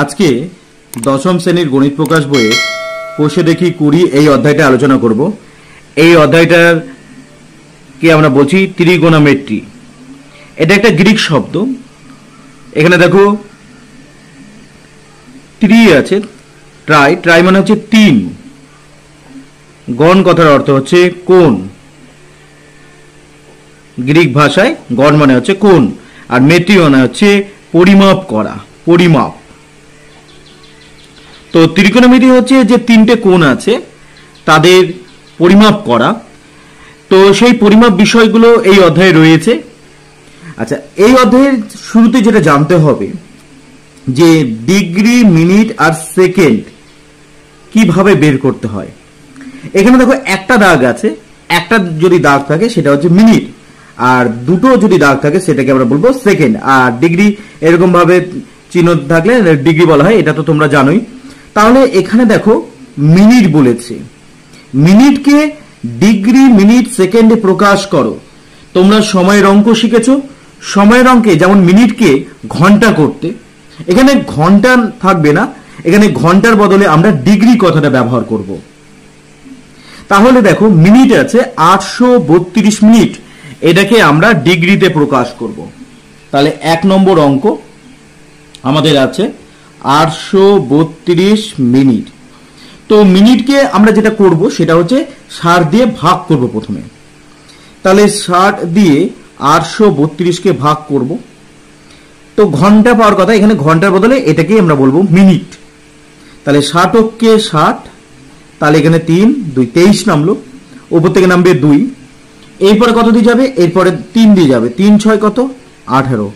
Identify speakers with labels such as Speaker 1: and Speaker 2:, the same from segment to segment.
Speaker 1: আজকে দশম শ্রেণীর গণিত প্রকাশ বইয়ে কোষে দেখি কুড়ি এই অধ্যায়টা আলোচনা করব। এই অধ্যায়টার কি আমরা বলছি ত্রিগোণমেট্রি। এটা একটা গ্রিক শব্দ। এখানে দেখো ত্রি আছে, ট্রাই, ট্রাই মানে হচ্ছে তিন, গণ কথার অর্থ হচ্ছে কোণ, গ্রিক ভাষায় গণ মানে হচ্ছে কোণ, আর মেট্রি মানে হচ্ছে পরিমাপ করা, পরিমাপ। তো ত্রিকোণমিতি হচ্ছে যে তিনটে কোণ আছে তাদের পরিমাপ করা। তো সেই পরিমাপ বিষয়গুলো এই অধ্যায়ে রয়েছে। আচ্ছা, এই অধ্যায়ের শুরুতে যেটা জানতে হবে যে ডিগ্রি, মিনিট আর সেকেন্ড কিভাবে বের করতে হয়। এখানে দেখো একটা দাগ আছে, একটা যদি দাগ থাকে সেটা হচ্ছে মিনিট, আর দুটো যদি দাগ থাকে সেটাকে আমরা বলবো সেকেন্ড। আর ডিগ্রি এরকম ভাবে চিহ্ন থাকলে ডিগ্রি বলা হয়, এটা তো তোমরা জানোই। তাহলে এখানে দেখো মিনিট বলেছে, মিনিটকে ডিগ্রি, মিনিট, সেকেন্ডে প্রকাশ করো। তোমরা সময়ের অঙ্ক শিখেছো, সময়ের অঙ্কে যেমন মিনিটকে ঘন্টা করতে, এখানে ঘন্টা থাকবে না, এখানে ঘন্টার বদলে আমরা ডিগ্রি কথাটা ব্যবহার করব। তাহলে দেখো মিনিট আছে 832 মিনিট, এটাকে আমরা ডিগ্রিতে প্রকাশ করব। তাহলে 1 নম্বর অঙ্ক আমাদের আছে 832 মিনিট। তো মিনিটকে আমরা যেটা করব সেটা হচ্ছে 60 দিয়ে ভাগ করব প্রথমে। তাহলে 60 দিয়ে 832কে ভাগ করব। তো ঘন্টা পাওয়ার কথা, এখানে ঘন্টার বদলে এটাকে আমরা বলবো মিনিট। তাহলে 60কে 60, তাহলে এখানে 3 2 23 নামলো, উপর থেকে নামবে 2, এরপরে কত দিয়ে যাবে, এরপরে 3 দিয়ে যাবে, 3 6 কত 18,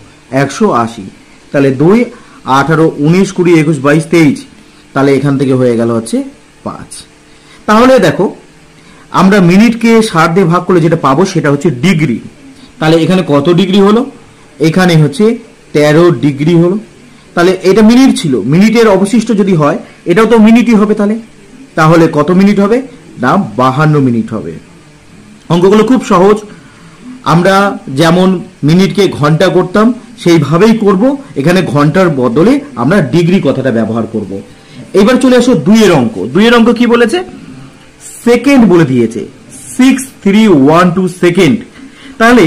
Speaker 1: 180। তাহলে 2 18 19 20 21 22 23, তাহলে এখান থেকে হয়ে গেল হচ্ছে 5। তাহলে দেখো আমরা মিনিটকে 60 দিয়ে ভাগ করলে যেটা পাবো সেটা হচ্ছে ডিগ্রি। তাহলে এখানে কত ডিগ্রি হলো, এখানে হচ্ছে 13 ডিগ্রি হলো। তাহলে এটা মিনিট ছিল, মিনিটের অবশিষ্ট যদি হয় এটাও তো মিনিটই হবে। তাহলে কত মিনিট হবে না 52 মিনিট হবে। অঙ্কগুলো খুব সহজ, আমরা যেমন মিনিটকে ঘন্টা করতাম সেইভাবেই করব। এখানে ঘন্টার বদলে আমরা ডিগ্রি কথাটা ব্যবহার করব। এবার চলে আসো 2 এর অঙ্ক। 2 এর অঙ্ক কি বলেছে, সেকেন্ড বলে দিয়েছে, 6312 সেকেন্ড। তাহলে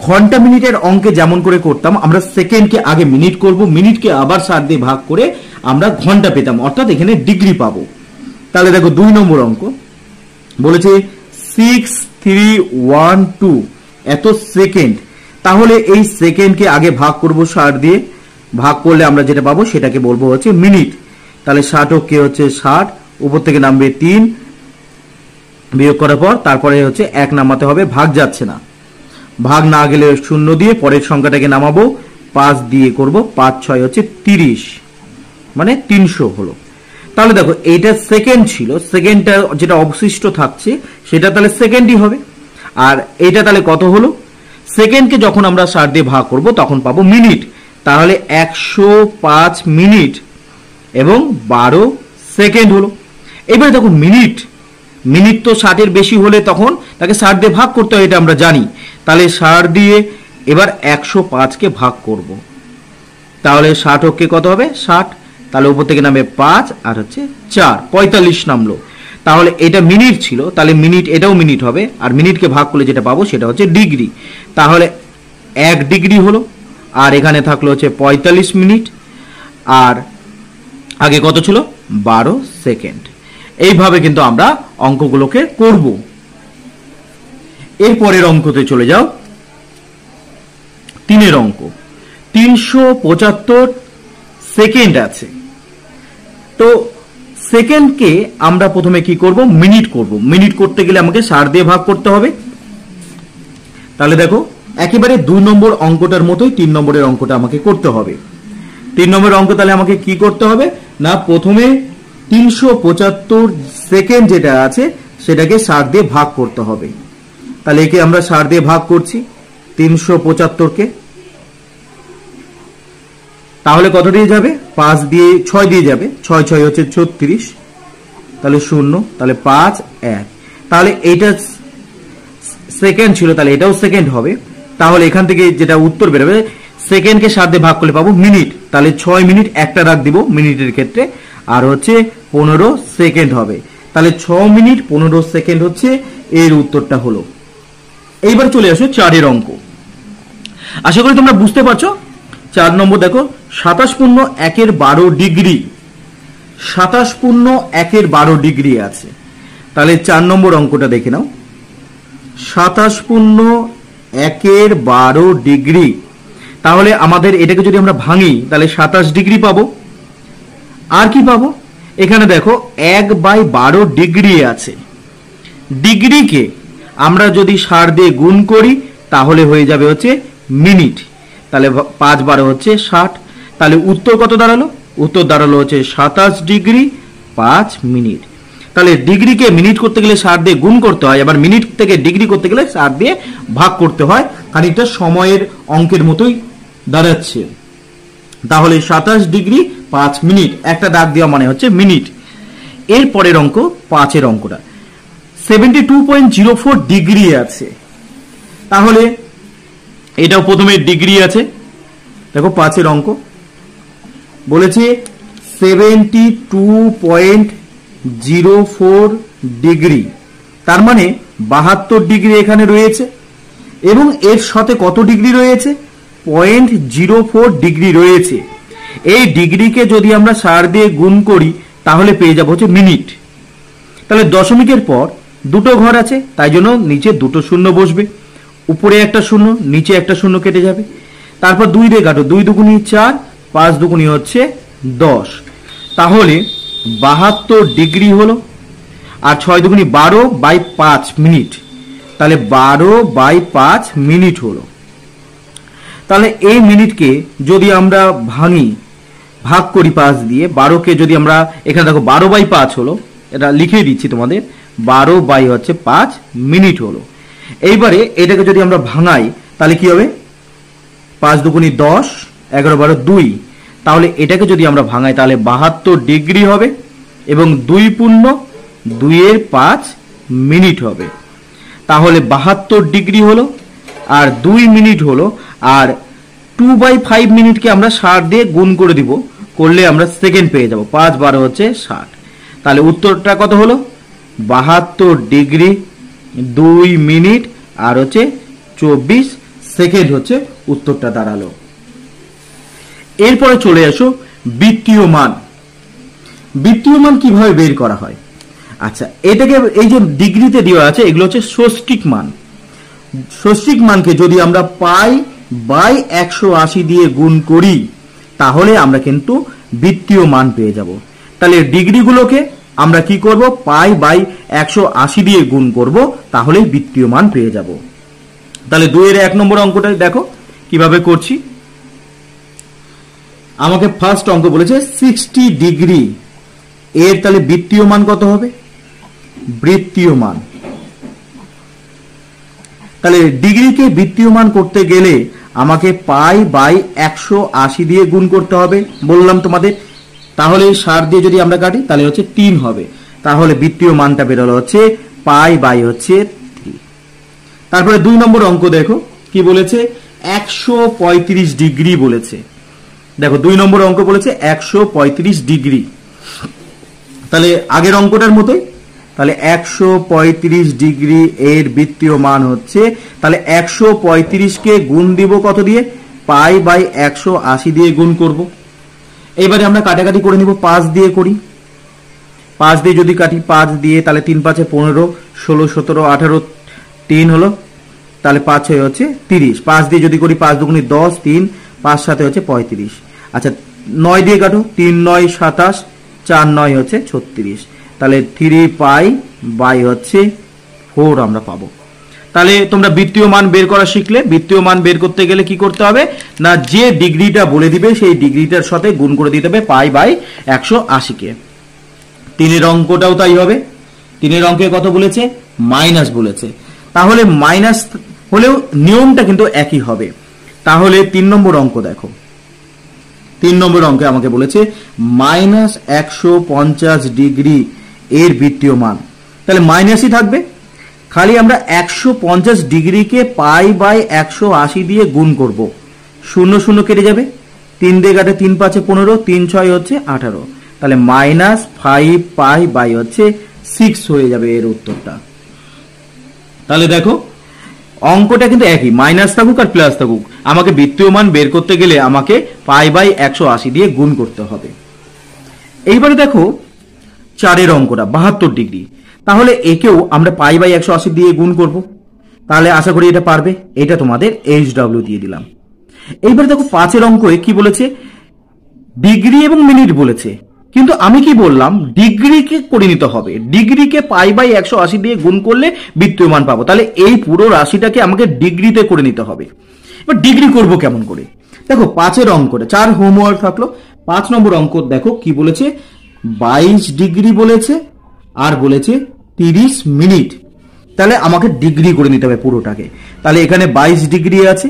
Speaker 1: ঘন্টা মিনিটের অঙ্কে যেমন করে করতাম আমরা সেকেন্ডকে আগে মিনিট করব, মিনিটকে আবার 60 দিয়ে ভাগ করে আমরা ঘন্টা পেতাম, অর্থাৎ এখানে ডিগ্রি পাবো। তাহলে দেখো 2 নম্বর অঙ্ক বলেছে 6312 এত সেকেন্ড। তাহলে এই সেকেন্ডকে আগে ভাগ করব 60 দিয়ে, ভাগ করলে আমরা যেটা পাবো সেটাকে বলবো হচ্ছে মিনিট। তাহলে 60কে হচ্ছে 60, উপর থেকে নামবে 3, বিয়োগ করার পর তারপরে হচ্ছে 1 নামাতে হবে, ভাগ যাচ্ছে না, ভাগ না গেলে 0 দিয়ে পরের সংখ্যাটাকে নামাবো, 5 দিয়ে করব, 5 6 হচ্ছে 30, মানে 300 হলো। তাহলে দেখো এইটা সেকেন্ড ছিল, সেকেন্ডটা যেটা অবশিষ্ট থাকছে সেটা তাহলে সেকেন্ডই হবে। আর এইটা তাহলে কত হলো, সেকেন্ডকে যখন আমরা 60 দিয়ে ভাগ করব তখন পাবো মিনিট। তাহলে 105 মিনিট এবং 12 সেকেন্ড হলো। এবারে দেখো মিনিট, মিনিট তো 60 এর বেশি হলে তখন তাকে 60 দিয়ে ভাগ করতে হয়, এটা আমরা জানি। তাহলে 60 দিয়ে এবার 105কে ভাগ করব। তাহলে 60কে কত হবে 60, তাহলে উপর থেকে নামে 5 আর হচ্ছে 4, 45 নামলো। তাহলে এটা মিনিট ছিল, তাহলে মিনিট এটাও মিনিট হবে, আর মিনিটকে ভাগ করলে যেটা পাবো সেটা হচ্ছে ডিগ্রি। তাহলে 1 ডিগ্রি হলো, আর এখানে থাকলো হচ্ছে 45 মিনিট, আর আগে কত ছিল 12 সেকেন্ড। এইভাবে কিন্তু আমরা অঙ্কগুলোকে করব। এরপরের অঙ্কতে চলে যাও, 3 এর অঙ্ক 375 সেকেন্ড আছে। তো সেকেন্ডকে আমরা প্রথমে কি করব, মিনিট করব। মিনিট করতে গেলে আমাকে 60 দিয়ে ভাগ করতে হবে। তাহলে দেখো একেবারে 2 নম্বর অঙ্কটার মতোই 3 নম্বরের অঙ্কটা আমাকে করতে হবে। 3 নম্বরের অঙ্ক তাহলে আমাকে কি করতে হবে না, প্রথমে 375 সেকেন্ড যেটা আছে সেটাকে 60 দিয়ে ভাগ করতে হবে। তাহলে একে আমরা 60 দিয়ে ভাগ করছি 375কে, তাহলে কত দিয়ে যাবে 5 দিয়ে 6 দিয়ে যাবে, 6 6 হচ্ছে 36, তাহলে 0, তাহলে 5 1। তাহলে এইটা সেকেন্ড ছিল, তাহলে এটাও সেকেন্ড হবে। তাহলে এখান থেকে যেটা উত্তর বেরোবে, সেকেন্ডকে 60 দিয়ে ভাগ করলে পাবো মিনিট। তাহলে 6 মিনিট একটা দাগ দিব মিনিটের ক্ষেত্রে, আর হচ্ছে 15 সেকেন্ড হবে। তাহলে 6 মিনিট 15 সেকেন্ড হচ্ছে এর উত্তরটা হলো। এইবার চলে আসো 4 এর অঙ্ক। আশা করি তোমরা বুঝতে পারছো। 4 নম্বর দেখো, 27.1/12 ডিগ্রি, 27.1/12 ডিগ্রি আছে। তাহলে 4 নম্বর অঙ্কটা দেখে নাও। 27.1/12 ডিগ্রি, তাহলে আমাদের এটাকে যদি আমরা ভাঙি তাহলে 27 ডিগ্রি পাবো। আর কি পাবো, এখানে দেখো 1/12 ডিগ্রি আছে। ডিগ্রিকে আমরা যদি 60 দিয়ে গুণ করি তাহলে হয়ে যাবে হচ্ছে মিনিট। তাহলে 5 হচ্ছে 60। তাহলে উত্তর কত দাঁড়ালো? উত্তর দাঁড়ালো হচ্ছে 27 ডিগ্রি 5 মিনিট। তাহলে ডিগ্রিকে মিনিট করতে গেলে 60 দিয়ে গুণ করতে হয়, আবার মিনিট থেকে ডিগ্রি করতে গেলে 60 দিয়ে ভাগ করতে হয়। খানিকটা সময়ের অঙ্কের মতোই দাঁড়াচ্ছে। তাহলে 27 ডিগ্রি 5 মিনিট, একটা দাগ দেওয়া মানে হচ্ছে মিনিট। এর পরের অঙ্ক 5 এর অঙ্কটা 72.04 ডিগ্রি আছে। তাহলে এটাও প্রথমে ডিগ্রি আছে। দেখো 5 এর অঙ্ক বলেছে 72.04 ডিগ্রি, তার মানে 72 ডিগ্রি এখানে রয়েছে এবং এর সাথে কত ডিগ্রি রয়েছে? 0.04 ডিগ্রি রয়েছে। এই ডিগ্রিকে যদি আমরা 60 দিয়ে গুণ করি তাহলে পেয়ে যাবো হচ্ছে মিনিট। তাহলে দশমিকের পর দুটো ঘর আছে, তাই জন্য নিচে দুটো শূন্য বসবে, উপরে একটা শূন্য, নিচে একটা শূন্য কেটে যাবে। তারপর 2 দিয়ে কাটো, 2 দুগুণি 4, 5 দুগুণি হচ্ছে 10। তাহলে 72 ডিগ্রি হলো। আর 6 দুগুণি 12/5 মিনিট, তাহলে 12/5 মিনিট হলো। তাহলে এই মিনিটকে যদি আমরা ভাঙি, ভাগ করি 5 দিয়ে, 12কে যদি আমরা এখানে দেখো 12/5 হলো, এটা লিখে দিচ্ছি তোমাদের, 12/5 মিনিট হলো। এইবারে এটাকে যদি আমরা ভাঙাই তাহলে কি হবে? 5 দুগুণি 10, 11 12 2। তাহলে এটাকে যদি আমরা ভাঙাই তাহলে 72 ডিগ্রি হবে এবং 2.2/5 মিনিট হবে। তাহলে 72 ডিগ্রি হলো আর 2 মিনিট হলো। আর 2/5 মিনিটকে আমরা 60 দিয়ে গুণ করে দিব, করলে আমরা সেকেন্ড পেয়ে যাব। 5 12 হচ্ছে 60। তাহলে উত্তরটা কত হলো? 72 ডিগ্রি 2 মিনিট আর হচ্ছে 24 সেকেন্ড হচ্ছে উত্তরটা দাঁড়ালো। এরপরে চলে আসো বৃত্তীয় মান। বৃত্তীয় মান কিভাবে বের করা হয়? আচ্ছা, এটাকে এই যে ডিগ্রিতে দেওয়া আছে এগুলো হচ্ছে ষষ্ঠিক মান। ষষ্ঠিক মানকে যদি আমরা π/180 দিয়ে গুণ করি তাহলে আমরা কিন্তু বৃত্তীয় মান পেয়ে যাব। তাহলে ডিগ্রিগুলোকে আমরা কি করব? π/180 দিয়ে গুণ করব, তাহলে বৃত্তীয় মান পেয়ে যাব। তাহলে 2 এর 1 নম্বর অঙ্কটা দেখো কিভাবে করছি। আমাকে ফার্স্ট অঙ্ক বলেছে 60 ডিগ্রি, এর তাহলে বৃত্তীয় মান কত হবে? বৃত্তীয় মান, তাহলে ডিগ্রিকে বৃত্তীয় মান করতে গেলে আমাকে π/180 দিয়ে গুণ করতে হবে বললাম তোমাদের। তাহলে 60 দিয়ে যদি আমরা কাটি তাহলে হচ্ছে 3 হবে। তাহলে বৃত্তীয় মানটা বেরোলো হচ্ছে π/3। তারপরে 2 নম্বর অঙ্ক দেখো কি বলেছে? 135 ডিগ্রি বলেছে। দেখো 2 নম্বর অঙ্ক বলেছে 135 ডিগ্রি। তাহলে আগের অঙ্কটার মতোই, তাহলে 135 ডিগ্রি এর বৃত্তীয় মান হচ্ছে, তাহলে 135কে গুণ দিব কত দিয়ে? π/180 দিয়ে গুণ করব। এইবারে আমরা কাটাকাটি করে নিব, 5 দিয়ে করি। 5 দিয়ে যদি কাটি, 5 দিয়ে তাহলে 3 5 15, 16 17 18, 3 হলো, তাহলে 5 6 হচ্ছে 30। 5 দিয়ে যদি করি 5 দুগুণি 10, 3 5 7 হচ্ছে 35। আচ্ছা 9 দিয়ে কাটো, 3 9 27, 4 9 হচ্ছে 36। তাহলে 3π/4 আমরা পাবো। তাহলে তোমরা বৃত্তীয় মান বের করা শিখলে। বৃত্তীয় মান বের করতে গেলে কি করতে হবে না, যে ডিগ্রিটা বলে দিবে সেই ডিগ্রিটার সাথে গুণ করে দিতে হবে π/180 কে। 3 এর অঙ্কটাও তাই হবে। 3 এর অঙ্কে কত বলেছে? মাইনাস বলেছে। তাহলে মাইনাস হলেও নিয়মটা কিন্তু একই হবে। তাহলে 3 নম্বর অঙ্ক দেখো। 3 নম্বর অঙ্কে আমাকে বলেছে -150 ডিগ্রি এর বৃত্তীয় মান। তাহলে মাইনাসই থাকবে, খালি আমরা 150 ডিগ্রিকে π/180 দিয়ে গুণ করব। 0 0 কেটে যাবে, 3 দিয়ে কাটে 3 5 15, 3 6 হচ্ছে 18, তাহলে -5 পাই বাই হচ্ছে 6 হয়ে যাবে এর উত্তরটা। তাহলে দেখো অঙ্কটা কিন্তু একই, মাইনাস থাকুক আর প্লাস থাকুক, আমাকে বৃত্তীয় মান বের করতে গেলে আমাকে পাই বাই 180 দিয়ে গুণ করতে হবে। এইবারে দেখো 4 অঙ্কটা 72 ডিগ্রি, তাহলে একেও আমরা পাই বাই 180 দিয়ে গুণ করব, তাহলে আশা করি এটা পারবে। এটা তোমাদের HW দিয়ে দিলাম। এইবারে দেখো 5 অঙ্কে কি বলেছে, ডিগ্রি এবং মিনিট বলেছে, কিন্তু আমি কি বললাম ডিগ্রিকে করে নিতে হবে, ডিগ্রিকে পাই বাই 180 দিয়ে গুণ করলে বৃত্তীয় মান পাবো, তাহলে এই পুরো রাশিটাকে আমাকে ডিগ্রিতে করে নিতে হবে। এবার ডিগ্রি করব কেমন করে, দেখো 5 অঙ্কটা 4 হোমওয়ার্ক থাকলো। 5 নম্বর অঙ্ক দেখো কি বলেছে, 22 ডিগ্রি বলেছে আর বলেছে 30 মিনিট, তাহলে আমাকে ডিগ্রি করে নিতে হবে পুরোটাকে। তাহলে এখানে 22 ডিগ্রি আছে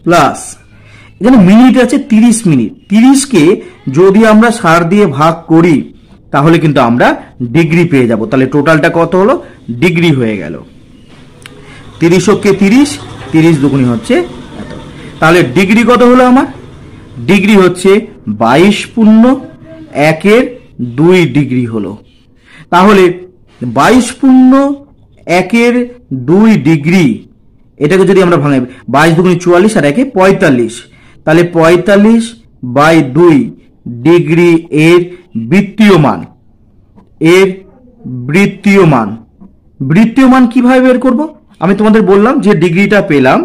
Speaker 1: প্লাস এখানে মিনিট আছে 30 মিনিট, 30কে যদি আমরা 60 দিয়ে ভাগ করি তাহলে কিন্তু আমরা ডিগ্রি পেয়ে যাব। তাহলে টোটালটা কত হলো, ডিগ্রি হয়ে গেল। 30কে 30, 30 দুগুণী হচ্ছে এত, তাহলে ডিগ্রি কত হলো আমার, ডিগ্রি হচ্ছে 22.1 ডিগ্রি হলো। তাহলে 22.1 ডিগ্রি, এটাকে যদি আমরা ভাঙাই 22 দুগুণী 44 আর 1 45, তাহলে 45/2 ডিগ্রি এর বৃত্তীয় মান। এর বৃত্তীয় মান, বৃত্তীয় মান কিভাবে বের করব, আমি তোমাদের বললাম যে ডিগ্রিটা পেলাম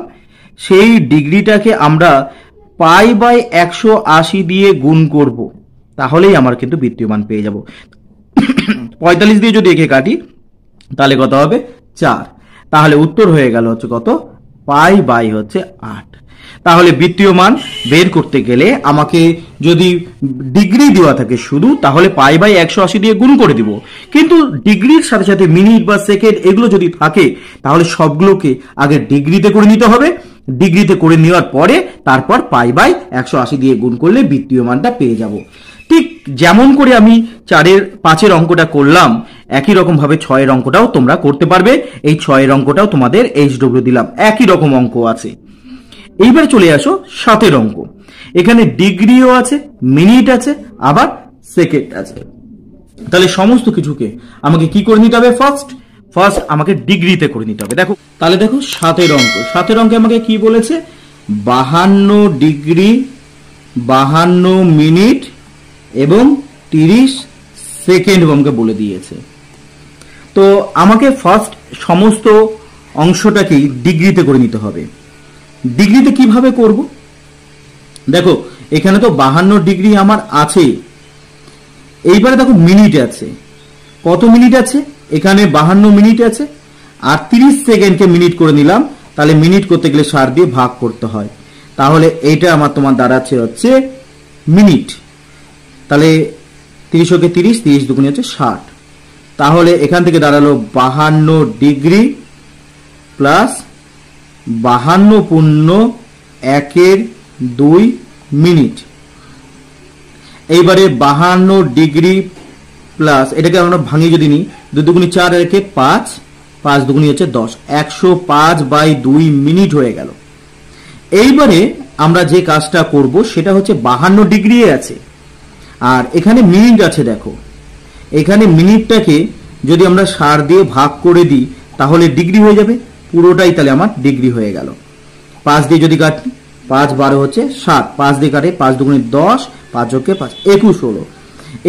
Speaker 1: সেই ডিগ্রিটাকে আমরা পাই বাই 180 দিয়ে গুণ করব, তাহলেই আমার কিন্তু বৃত্তীয় মান পেয়ে যাব। 45 দিয়ে যদি একে কাটি তাহলে কত হবে 4, তাহলে উত্তর হয়ে গেল হচ্ছে কত, পাই বাই হচ্ছে 8। তাহলে বৃত্তীয় মান বের করতে গেলে আমাকে যদি ডিগ্রি দেওয়া থাকে শুধু, তাহলে পাই বাই 180 দিয়ে গুণ করে দিব, কিন্তু ডিগ্রির সাথে সাথে মিনিট বা সেকেন্ড এগুলো যদি থাকে তাহলে সবগুলোকে আগে ডিগ্রিতে করে নিতে হবে, ডিগ্রিতে করে নেওয়ার পরে তারপর পাই বাই 180 দিয়ে গুণ করলে বৃত্তীয় মানটা পেয়ে যাব। ঠিক যেমন করে আমি 5 অঙ্কটা করলাম একই রকম ভাবে 6 অঙ্কটাও তোমরা করতে পারবে। এই 6 অঙ্কটাও তোমাদের HW দিলাম, একই রকম অঙ্ক আছে। এইবার চলে আসো 7 অঙ্ক, এখানে ডিগ্রিও আছে, মিনিট আছে, আবার সেকেন্ড আছে। তাহলে সমস্ত কিছুকে আমাকে কি করে নিতে হবে, ফার্স্ট আমাকে ডিগ্রিতে করে নিতে হবে। দেখো তাহলে দেখো 7 অঙ্ক, 7 অঙ্কে আমাকে কি বলেছে, 52 ডিগ্রি, 52 মিনিট এবং 30 সেকেন্ড আমাকে বলে দিয়েছে। তো আমাকে ফার্স্ট সমস্ত অংশটাকেই ডিগ্রিতে করে নিতে হবে। ডিগ্রিতে কিভাবে করব, দেখো এখানে তো 52 ডিগ্রি আমার আছে, এইবারে দেখো মিনিট আছে, কত মিনিট আছে, এখানে 52 মিনিট আছে আর 30 সেকেন্ডকে মিনিট করে নিলাম, তাহলে মিনিট করতে গেলে 60 দিয়ে ভাগ করতে হয়, তাহলে এইটা আমার তোমার দাঁড়াচ্ছে হচ্ছে মিনিট। তাহলে 30কে 30, 30 দুগুণী হচ্ছে 60, তাহলে এখান থেকে দাঁড়ালো 52 ডিগ্রি প্লাস 52.1 মিনিট। এইবারে 52 ডিগ্রি প্লাস এটাকে আমরা ভাঙিয়ে যদি নিই, 2 দুগুণী 4 আর 1 5, 5 দুগুণী হচ্ছে 10, 105/2 মিনিট হয়ে গেল। এইবারে আমরা যে কাজটা করব সেটা হচ্ছে 52 ডিগ্রি আছে আর এখানে মিনিট আছে। দেখো এখানে মিনিটটাকে যদি আমরা 60 দিয়ে ভাগ করে দিই তাহলে ডিগ্রি হয়ে যাবে পুরোটাই, তাহলে আমার ডিগ্রি হয়ে গেল। 5 দিয়ে যদি কাটি 5 12 হচ্ছে 7, 5 দিয়ে কাটে 5 দুগুণে 10, 5 যোগে 5 21 হলো।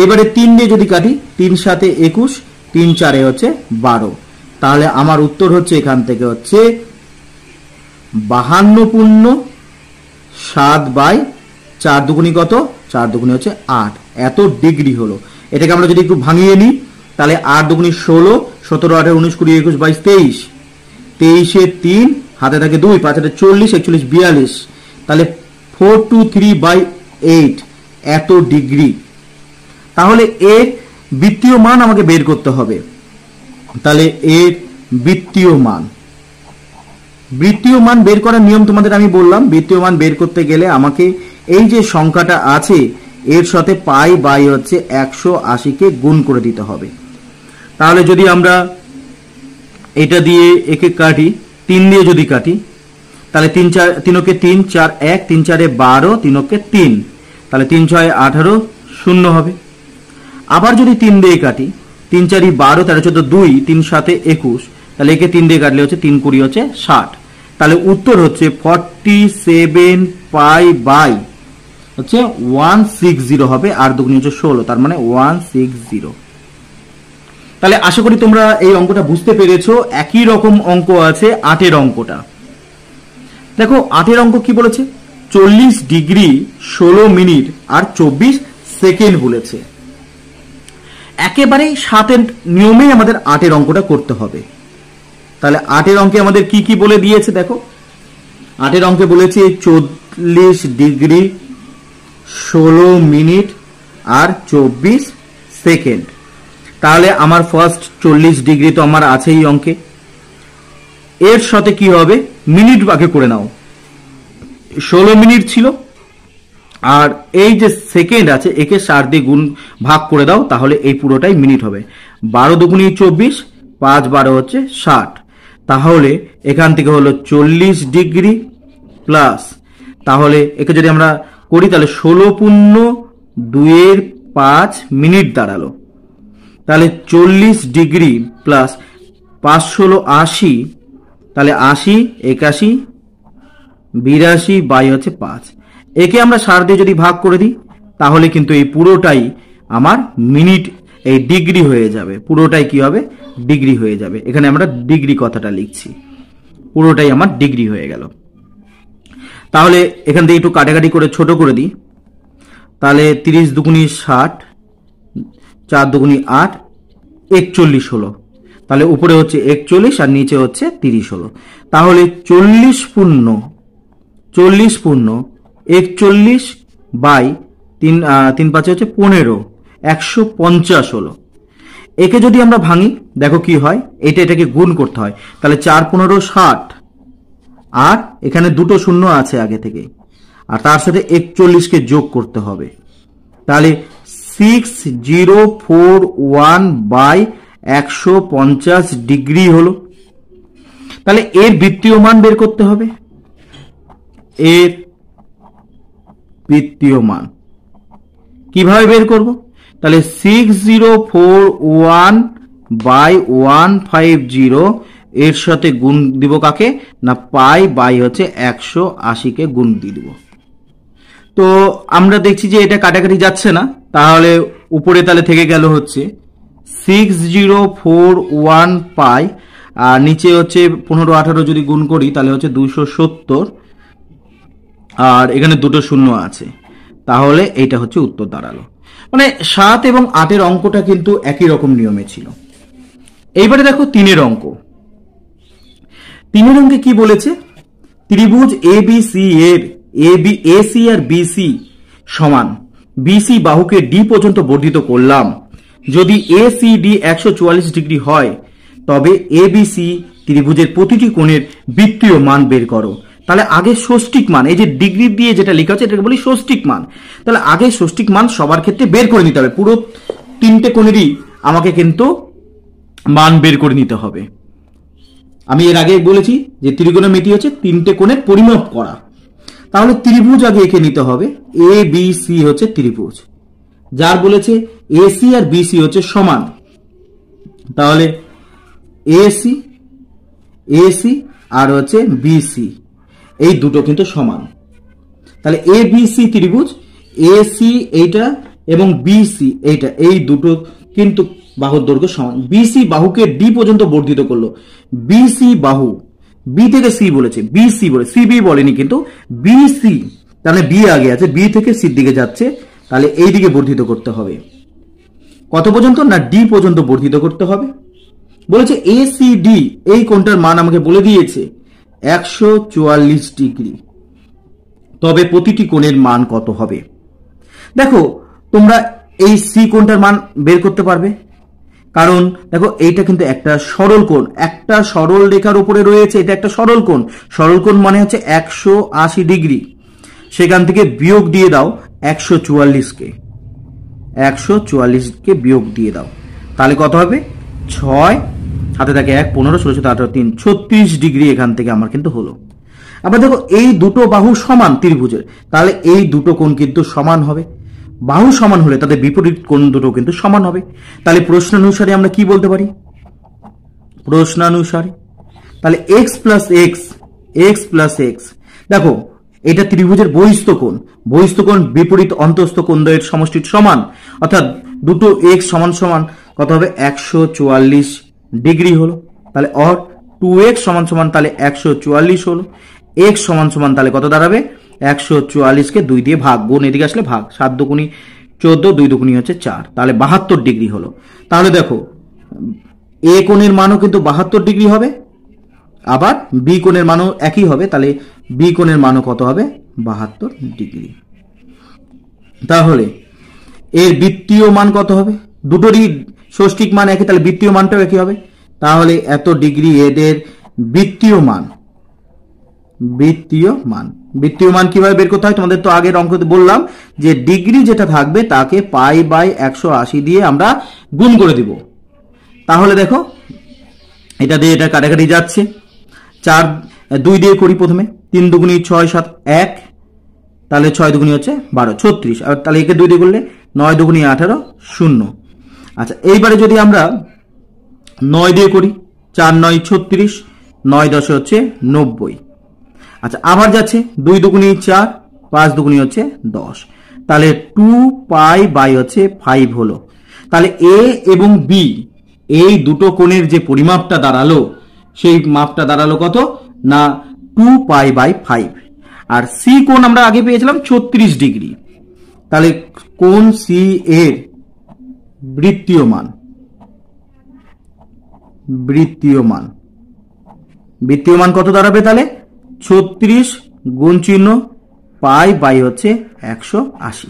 Speaker 1: এবারে 3 দিয়ে যদি কাটি 3 7 21, 3 4 হচ্ছে 12, তাহলে আমার উত্তর হচ্ছে এখান থেকে হচ্ছে 52.7/4 দুগুণী কত, 4 দুগুণী হচ্ছে 8, এত ডিগ্রি হলো। এটাকে আমরা যদি একটু ভাঙিয়ে নিই তাহলে 8 দুগুণী 16, 17 18 19 20 21 22 23, 23 3 হাতে থাকে 2, 5 40 41 42, তাহলে 423/8 এত ডিগ্রি। তাহলে এর বৃত্তীয় মান আমাকে বের করতে হবে। তাহলে এর বৃত্তীয় মান বের করার নিয়ম তোমাদের আমি বললাম। বৃত্তীয় মান বের করতে গেলে আমাকে এই যে সংখ্যাটা আছে এর সাথে পাই বাই হচ্ছে 180কে গুণ করে দিতে হবে। তাহলে যদি আমরা এটা দিয়ে একে কাটি, 3 দিয়ে যদি কাটি তাহলে 3 4 3 3 4 1, 3 4 12, 3 3, তাহলে 3 6 18 শূন্য হবে। আবার যদি 3 দিয়ে কাটি, 3 4 12, 13 14 2, 3 7 21, তাহলে একে 3 দিয়ে কাটলে হচ্ছে 3 20 হচ্ছে 60। তাহলে উত্তর হচ্ছে 47 পাই বাই হচ্ছে 160 হবে, আর দুগুণে হচ্ছে 16, তার মানে 160। তাহলে আশা করি তোমরা এই অঙ্কটা বুঝতে পেরেছো। একই রকম অঙ্ক আছে 8 অঙ্কটা। দেখো 8 অঙ্ক কি বলেছে, 40 ডিগ্রি 16 মিনিট আর 24 সেকেন্ড বলেছে। একেবারে 7 নিয়মে আমাদের 8 অঙ্কটা করতে হবে। তাহলে 8 অঙ্কে আমাদের কি কি বলে দিয়েছে দেখো। 8 অঙ্কে বলেছে 40 ডিগ্রি 16 মিনিট আর 24 সেকেন্ড। তাহলে আমার ফার্স্ট 40 ডিগ্রি তো আমার আছে এই অঙ্কে, এর সাথে কি হবে মিনিট ভাগে করে নাও, 16 মিনিট ছিল, আর এই যে সেকেন্ড আছে একে 60 দিয়ে গুণ ভাগ করে দাও, তাহলে এই পুরোটাই মিনিট হবে। 12 দুগুণে 24, 5 12 হচ্ছে 60। তাহলে এখান থেকে হলো 40 ডিগ্রি প্লাস, তাহলে একে যদি আমরা করি তাহলে 16 পূর্ণ 2 5 মিনিট দাঁড়ালো। তাহলে 40 ডিগ্রি প্লাস 5 16 80, তাহলে 80 81 82 বাই হচ্ছে 5। একে আমরা 60 দিয়ে যদি ভাগ করে দিই তাহলে কিন্তু এই পুরোটাই আমার মিনিট, এই ডিগ্রি হয়ে যাবে, পুরোটাই কি হবে ডিগ্রি হয়ে যাবে। এখানে আমরা ডিগ্রি কথাটা লিখছি, পুরোটাই আমার ডিগ্রি হয়ে গেল। তাহলে এখান থেকে একটু কাটাকাটি করে ছোট করে দিই, তাহলে 30 দুগুণি 60, 4 দুগুণি 8, 41 হলো। তাহলে উপরে হচ্ছে 41 আর নিচে হচ্ছে 30 হলো। তাহলে 40 পূর্ণ 41 বাই 3 5 হচ্ছে 15, 150 হলো। একে যদি আমরা ভাঙি দেখো কি হয়, এটাকে গুণ করতে হয়। তাহলে 4 15 60, আর এখানে দুটো শূন্য আছে আগে থেকে, আর তার সাথে 41কে যোগ করতে হবে। তাহলে 6041 বাই 150 ডিগ্রি হলো। তাহলে এর বৃত্তীয় মান বের করতে হবে। এর বৃত্তীয় মান কিভাবে বের করব, তাহলে 6041 বাই 150 এর সাথে গুণ দিব কাকে না পাই বাই হচ্ছে 180কে গুণ দিয়ে দিব। তো আমরা দেখছি যে এটা কাটাকাটি যাচ্ছে না, তাহলে উপরে তাহলে থেকে গেল হচ্ছে 6041 পাই, আর নিচে হচ্ছে 15 18 যদি গুণ করি তাহলে হচ্ছে 270, আর এখানে দুটো শূন্য আছে, তাহলে এইটা হচ্ছে উত্তর দাঁড়ালো। মানে 7 এবং 8 অঙ্কটা কিন্তু একই রকম নিয়মে ছিল। এইবারে দেখো 3 অঙ্ক। 3 অঙ্কে কি বলেছে, ত্রিভুজ এবিসি এর এসি আর বিসি সমান, বিসি বাহুকে ডি পর্যন্ত বর্ধিত করলাম। যদি এসিডি 144 ডিগ্রি হয় তবে এবিসি ত্রিভুজের প্রতিটি কোণের বৃত্তীয় মান বের করো। তাহলে আগে ষষ্ঠিক মান, এই যে ডিগ্রি দিয়ে যেটা লেখা আছে এটাকে বলি ষষ্ঠিক মান। তাহলে আগে ষষ্ঠিক মান সবার ক্ষেত্রে বের করে নিতে হবে, পুরো 3টে কোণেরই আমাকে কিন্তু মান বের করে নিতে হবে। আমি এর আগে বলেছি যে ত্রিকোণমিতি হচ্ছে 3টে কোণের পরিমাপ করা। তাহলে ত্রিভুজ আগে এঁকে নিতে হবে। এ বি সি হচ্ছে ত্রিভুজ, যার বলেছে এসি আর বিসি হচ্ছে সমান। তাহলে এসি এসি আর হচ্ছে বিসি এই দুটো কিন্তু সমান। তাহলে এ বিসি ত্রিভুজ, এসি এইটা এবং বিসি এইটা, এই দুটো কিন্তু বাহুর দৈর্ঘ্য সমান। বিসি বাহুকে ডি পর্যন্ত বর্ধিত করলো। বিসি বাহু, বি থেকে সি বলেছে, বিসি বলে, সিবি বলেনি কিন্তু বিসি, তাহলে বি আগে আছে, বি থেকে সির দিকে যাচ্ছে, তাহলে এই দিকে বর্ধিত করতে হবে। কত পর্যন্ত না ডি পর্যন্ত বর্ধিত করতে হবে। বলেছে এসিডি এই কোণটার মান আমাকে বলে দিয়েছে 144 ডিগ্রি, তবে প্রতিটি কোণের মান কত হবে। দেখো তোমরা এই সি কোণটার মান বের করতে পারবে, কারণ দেখো এইটা কিন্তু একটা সরল কোণ, একটা সরল রেখার উপরে রয়েছে, এটা একটা সরল কোণ। সরল কোণ মানে হচ্ছে 180 ডিগ্রি। সেখান থেকে বিয়োগ দিয়ে দাও 144কে, 144কে বিয়োগ দিয়ে দাও, তাহলে কত হবে 6, হাতে থাকে 1 15 16 17 18 3 36 ডিগ্রি এখান থেকে আমার কিন্তু হলো। আবার দেখো এই দুটো বাহু সমান ত্রিভুজের, তাহলে এই দুটো কোণ কিন্তু সমান হবে। বাহু সমান হলে তাদের বিপরীত কোণ দুটো কিন্তু সমান হবে। তাহলে প্রশ্নানুসারে আমরা কি বলতে পারি? প্রশ্নানুসারে তাহলে এক্স প্লাস এক্স, দেখো এটা ত্রিভুজের বহিস্থ কোণ। বহিস্থ কোণ বিপরীত অন্তস্থ কোণ দ্বয়ের সমষ্টির সমান, অর্থাৎ দুটো এক্স সমান সমান কত হবে? 144 ডিগ্রি হলো। তাহলে অর 2x সমান সমান তাহলে 144 হলো। x সমান সমান তাহলে কত দাঁড়াবে? 144 কে 2 দিয়ে ভাগ, গুণ এদিকে আসলে ভাগ, 7 দুগুণী 14, 2 দুগুণী হচ্ছে 4, তাহলে 72 ডিগ্রি হলো। তাহলে দেখো এ কোণের মানও কিন্তু 72 ডিগ্রি হবে, আবার বি কোণের মানও একই হবে, তাহলে বি কোণের মানও কত হবে? 72 ডিগ্রি। তাহলে এর বৃত্তীয় মান কত হবে? দুটোরই ষষ্ঠিক মান একই, তাহলে বৃত্তীয় মানটাও একই হবে। তাহলে এত ডিগ্রি এদের বৃত্তীয় মান। বৃত্তীয় মান কিভাবে বের করতে হয়? তোমাদের তো আগের অঙ্কতে বললাম যে ডিগ্রি যেটা থাকবে তাকে পাই বাই 180 দিয়ে আমরা গুণ করে দিব। তাহলে দেখো এটা দিয়ে এটা কাটাকাটি যাচ্ছে, 2 দিয়ে করি প্রথমে, 3 দুগুণী 6 7 1, তাহলে 6 দুগুণী হচ্ছে 12 36, আর তাহলে একে 2 দিয়ে করলে 9 দুগুণী 18 0। আচ্ছা এইবারে যদি আমরা 9 দিয়ে করি, 4 9 36, 9 10 হচ্ছে 90। আচ্ছা আবার যাচ্ছে 2 দুগুণী 4, 5 দুগুণী হচ্ছে 10, তাহলে 2 পাই বাই হচ্ছে 5 হলো। তাহলে এ এবং বি এই দুটো কোণের যে পরিমাপটা দাঁড়ালো, সেই মাপটা দাঁড়ালো কত? না 2 পাই বাই 5। আর সি কোণ আমরা আগে পেয়েছিলাম 34 ডিগ্রি, তাহলে কোণ সি এর বৃত্তীয় মান কত দাঁড়াবে? তাহলে 36 গুণ চিহ্ন পাই বাই হচ্ছে 180।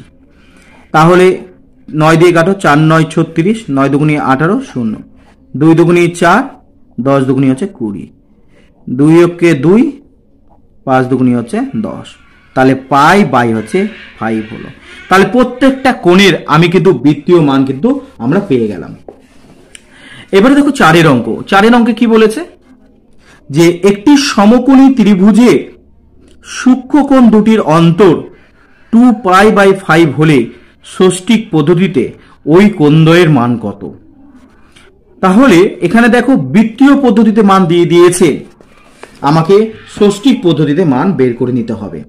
Speaker 1: তাহলে 9 দিয়ে কাটো, 4 9 36, 9 দুগুণী 18 0, 2 দুগুণী 4, 10 দুগুণী হচ্ছে 20, 2 কে 2, 5 দুগুণী হচ্ছে 10, তাহলে পাই বাই হচ্ছে 5 হলো। তাহলে প্রত্যেকটা কোণের আমি কিন্তু বৃত্তীয় মান কিন্তু আমরা পেয়ে গেলাম। এবারে দেখো 4 অঙ্কে কি বলেছে? যে একটি সমকোণী ত্রিভুজে সূক্ষ্মকোণ দুটির অন্তর 2 পাই বাই 5 হলে ষষ্ঠিক পদ্ধতিতে ওই কোণদ্বয়ের মান কত? তাহলে এখানে দেখো বৃত্তীয় পদ্ধতিতে মান দিয়ে দিয়েছে, আমাকে ষষ্ঠিক পদ্ধতিতে মান বের করে নিতে হবে।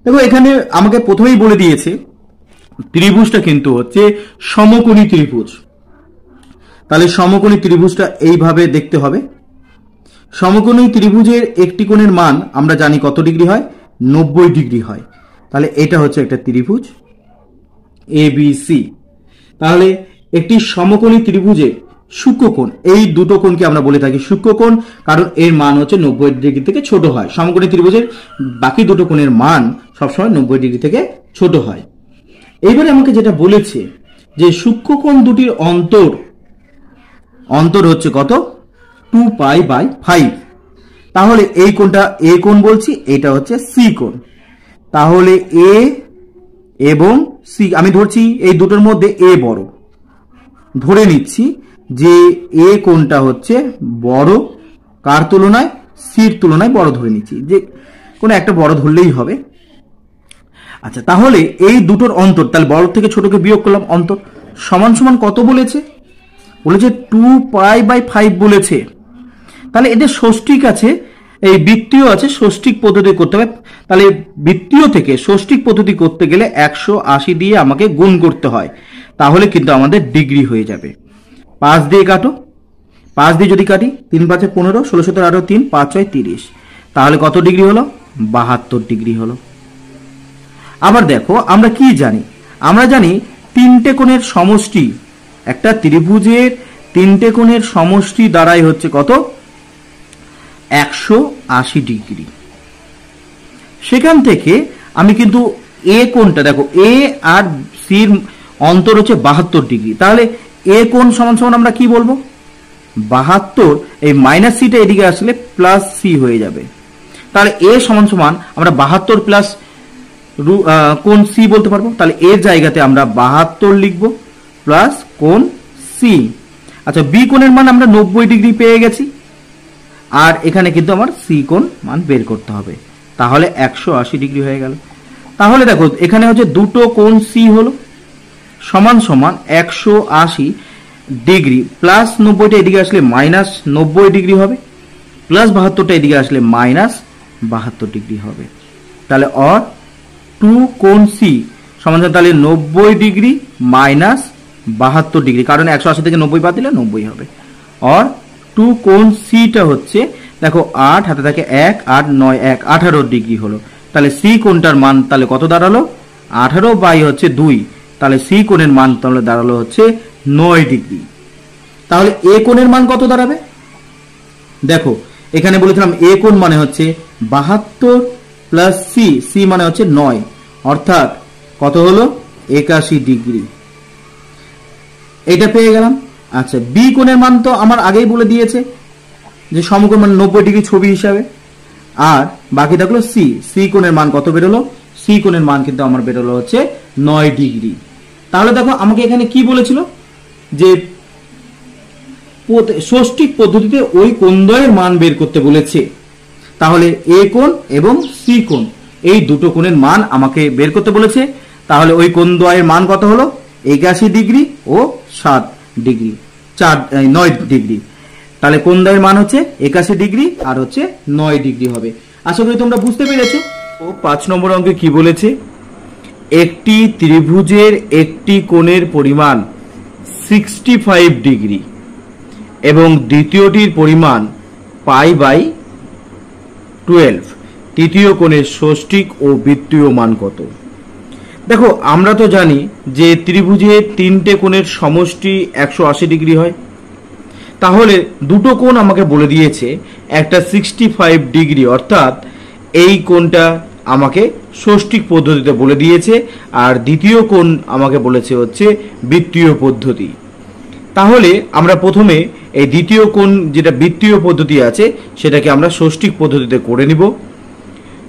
Speaker 1: দেখো এখানে আমাকে প্রথমেই বলে দিয়েছে ত্রিভুজটা কিন্তু হচ্ছে সমকোণী ত্রিভুজ। তাহলে সমকোণী ত্রিভুজটা এইভাবে দেখতে হবে। সমকোণী ত্রিভুজের একটি কোণের মান আমরা জানি কত ডিগ্রি হয়? 90 ডিগ্রি হয়। তাহলে এটা হচ্ছে একটা ত্রিভুজ এবিসি। তাহলে একটি সমকোণী ত্রিভুজে সূক্ষ্মকোণ, এই দুটো কোণকে আমরা বলে থাকি সূক্ষ্মকোণ, কারণ এর মান হচ্ছে 90 ডিগ্রি থেকে ছোট হয়। সমকোণী ত্রিভুজের বাকি দুটো কোণের মান সবসময় 90 ডিগ্রি থেকে ছোট হয়। এইবারে আমাকে যেটা বলেছে যে সূক্ষ্মকোণ দুটির অন্তর হচ্ছে কত? 2 পাই বাই 5। তাহলে এই কোণটা এ কোণ বলছি, এটা হচ্ছে সি কোণ। তাহলে এ এবং সি আমি ধরছি এই দুটোর মধ্যে এ বড়, ধরে নিচ্ছি যে এ কোণটা হচ্ছে বড়, কার তুলনায়? সির তুলনায় বড় ধরে নিচ্ছি, যে কোনো একটা বড় ধরলেই হবে। আচ্ছা তাহলে এই দুটোর অন্তর, তাহলে বড় থেকে ছোটকে বিয়োগ করলাম, অন্তর সমান সমান কত বলেছে? 2 পাই বাই 5 বলেছে। তাহলে এদের ষষ্ঠিক আছে, এই বৃত্তীয় আছে, ষষ্ঠিক পদ্ধতি করতে হবে। তাহলে বৃত্তীয় থেকে ষষ্ঠিক পদ্ধতি করতে গেলে 180 দিয়ে আমাকে গুণ করতে হয়, তাহলে কিন্তু আমাদের ডিগ্রি হয়ে যাবে। 5 দিয়ে কাটো, 5 দিয়ে যদি কাটি 3 5 15, 16 17 18 3 5 6 30, তাহলে কত ডিগ্রি হলো? 72 ডিগ্রি হলো। আবার দেখো আমরা কি জানি? আমরা জানি তিনটে কোণের সমষ্টি, একটা ত্রিভুজের তিনটে কোণের সমষ্টি দ্বারাই হচ্ছে কত? 180 ডিগ্রি। সেখান থেকে আমি কিন্তু এ কোণটা, দেখো এ আর সির অন্তর হচ্ছে 72 ডিগ্রি। তাহলে এ কোণ সমান সমান আমরা কি বলবো? 72, এই মাইনাস সিটা এদিকে আসলে প্লাস সি হয়ে যাবে। তাহলে এ সমান সমান আমরা 72 প্লাস কোণ সি বলতে পারবো। তাহলে এর জায়গাতে আমরা 72 লিখবো প্লাস কোণ সি। আচ্ছা বি কোণের মান আমরা 90 ডিগ্রি পেয়ে গেছি, আর এখানে কিন্তু আমার সি কোণ মান বের করতে হবে। তাহলে 180 ডিগ্রি হয়ে গেল। তাহলে দেখো এখানে হচ্ছে দুটো কোণ সি হলো সমান সমান 180 ডিগ্রি প্লাস 90টা এদিকে আসলে মাইনাস 90 ডিগ্রি হবে, প্লাস 72টা এদিকে আসলে মাইনাস 72 ডিগ্রি হবে। তাহলে অর টু কোণ সি সমান তাহলে 90 ডিগ্রি মাইনাস 72 ডিগ্রি, কারণ 180 থেকে 90 বাদ দিলে 90 হবে। অর টু কোণ সিটা হচ্ছে দেখো 8 হাতে থাকে 1 8 9 1 18 ডিগ্রি হলো। তাহলে সি কোণটার মান তাহলে কত দাঁড়ালো 18 বাই হচ্ছে 2, তাহলে সি কোণের মান তাহলে দাঁড়ালো হচ্ছে 9 ডিগ্রি। তাহলে এ কোণের মান কত দাঁড়াবে দেখো এখানে বলেছিলাম এ কোণ মানে হচ্ছে 72 প্লাস সি, সি মানে হচ্ছে 9, অর্থাৎ কত হলো 81 ডিগ্রি, এটা পেয়ে গেলাম। আচ্ছা বি কোণের মান তো আমার আগেই বলে দিয়েছে যে সমকোণ মানে 90 ডিগ্রি ছবি হিসাবে, আর বাকি থাকলো সি, সি কোণের মান কত বেরোলো, সি কোণের মান কিন্তু আমার বেরোলো হচ্ছে 9 ডিগ্রি। তাহলে দেখো আমাকে এখানে কি বলেছিল যে ষষ্ঠিক পদ্ধতিতে ওই কোণদ্বয়ের মান বের করতে বলেছে। তাহলে এ কোণ এবং সি কোণ এই দুটো কোণের মান আমাকে বের করতে বলেছে। তাহলে ওই কোণদ্বয়ের মান কত হলো 81 ডিগ্রি ও 7 ডিগ্রি 9 ডিগ্রি। তাহলে কোণদ্বয়ের মান হচ্ছে 81 ডিগ্রি আর হচ্ছে 9 ডিগ্রি হবে। আশা করি তোমরা বুঝতে পেরেছো। ও 5 নম্বর অঙ্কে কি বলেছে, একটি ত্রিভুজের একটি কোণের পরিমাণ 65 ডিগ্রি এবং দ্বিতীয়টির পরিমাণ π/12, তৃতীয় কোণের ষষ্ঠিক ও বৃত্তীয় মান কত। দেখো আমরা তো জানি যে ত্রিভুজের তিনটে কোণের সমষ্টি 180 ডিগ্রি হয়। তাহলে দুটো কোণ আমাকে বলে দিয়েছে, একটা 65 ডিগ্রি অর্থাৎ এই কোণটা আমাকে ষষ্ঠিক পদ্ধতিতে বলে দিয়েছে, আর দ্বিতীয় কোণ আমাকে বলেছে হচ্ছে বৃত্তীয় পদ্ধতি। তাহলে আমরা প্রথমে এই দ্বিতীয় কোণ যেটা বৃত্তীয় পদ্ধতি আছে সেটাকে আমরা ষষ্ঠিক পদ্ধতিতে করে নিব।